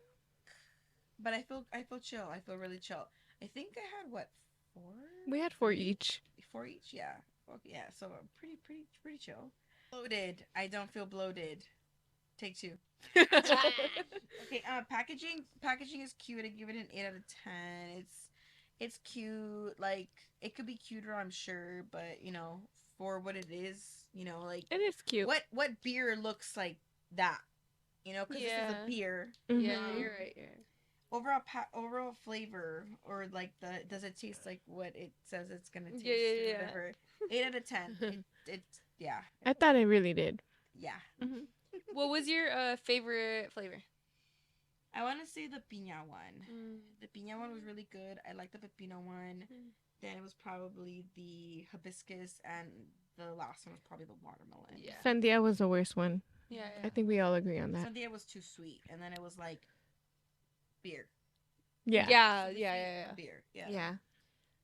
but I feel chill. I feel really chill. I think I had what, 4? We had 4 each. 4 each, yeah. Okay, yeah. So I'm pretty chill. Bloated. I don't feel bloated. Take 2. Okay, packaging is cute. I give it an 8 out of 10. It's cute. Like, it could be cuter, I'm sure, but you know, for what it is, you know, like It is cute. what beer looks like that, you know, because this is a beer. Mhm. Yeah, you're right. Overall flavor, or like does it taste like what it says it's gonna taste? Yeah. Or whatever. 8 out of 10. It's yeah. I thought it really did. Yeah. Mhm. What was your favorite flavor? I want to say the piña one. The piña one was really good. I like the pepino one. Then it was probably the hibiscus, and the last one was probably the watermelon. Yeah. Sandia was the worst one. Yeah. I think we all agree on that. Sandia was too sweet, and then it was like beer. Yeah. Yeah. Beer. Yeah. Yeah.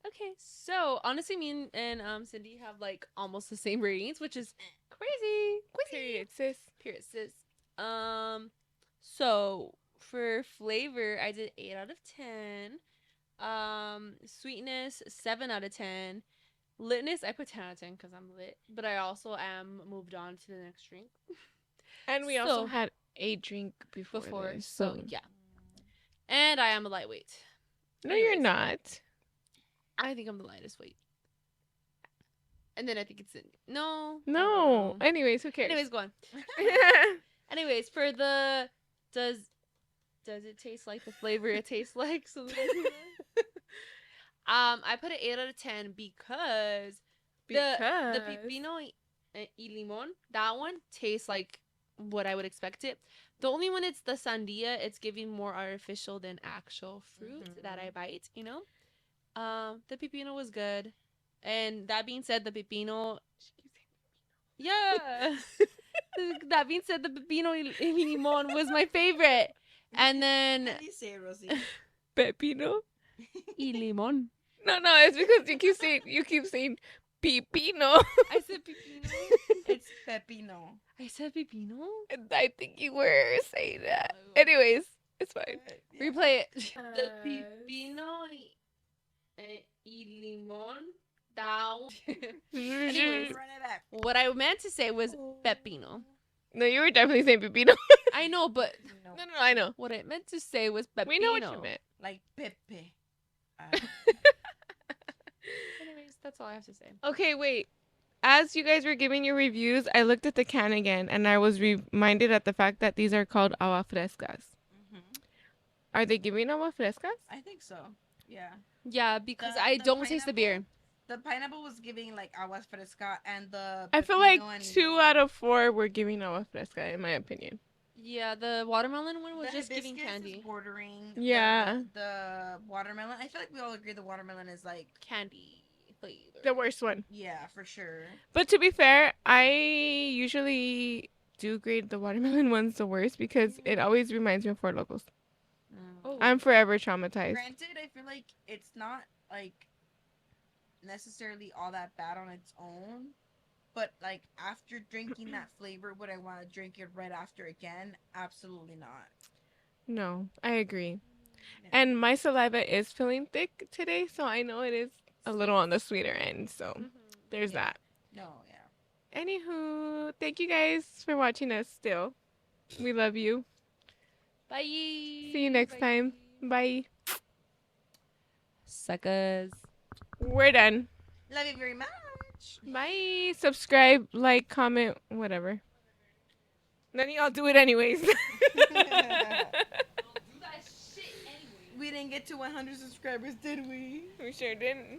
Okay, so honestly, me and Cindy have like almost the same ratings, which is crazy. Period, sis. Period, sis. So for flavor, I did 8 out of 10. Sweetness, 7 out of 10. Litness, I put 10 out of 10 because I'm lit, but I also am moved on to the next drink And we So- also had a drink before this, so yeah. And I am a lightweight. No, you're Anyways. not. I think I'm the lightest weight. And then I think it's Cindy. No. I No. don't know. Anyways, who cares? Anyways, go on. Anyways, for the does it taste like the flavor it tastes like? Something like that? I put an 8 out of 10 because the pepino y limon, that one tastes like what I would expect it. The only one, it's the sandia, it's giving more artificial than actual fruit that I bite, you know. The pepino was good, and that being said, the pepino, yeah. That being said, the pepino y limon was my favorite, and then How do you say it, Rosie? Pepino? y limon. No, it's because you keep saying pepino. I said pepino. It's pepino. I said pepino. And I think you were saying that. Anyways, it's fine. Yeah. Replay it. The pepino y limon. Down. Anyways, Run it back. what I meant to say was pepino. No, you were definitely saying pepino. I know, but No, No, I know. what I meant to say was pepino. We know what you meant. like Pepe. Anyways, that's all I have to say. Okay, wait. As you guys were giving your reviews, I looked at the can again, and I was reminded at the fact that these are called agua frescas. Are they giving agua frescas? I think so. Yeah. Yeah, because The- I the don't taste the beer. The pineapple was giving like aguas fresca, and the I feel like pepino and 2 out of 4 were giving agua fresca, in my opinion. Yeah, the watermelon one was the just giving hibiscus candy. is bordering. Yeah. The watermelon. I feel like we all agree the watermelon is like, Candy flavor. The worst one. yeah, for sure. But to be fair, I usually do grade the watermelon ones the worst because it always reminds me of Four Locos. Oh. I'm forever traumatized. Granted, I feel like it's not like necessarily all that bad on its own, but like after drinking that flavor, would I want to drink it right after again? Absolutely not. No, I agree. No. And my saliva is feeling thick today, so I know it is a little on the sweeter end. So there's Yeah. that. No, yeah. Anywho, thank you guys for watching us still. We love you. Bye. See you next time. Bye. Suckers. We're done. Love you very much. Bye. Subscribe, like, comment, whatever. None of y'all do it anyways. I'll do that shit anyway. We didn't get to 100 subscribers, did we? We sure didn't.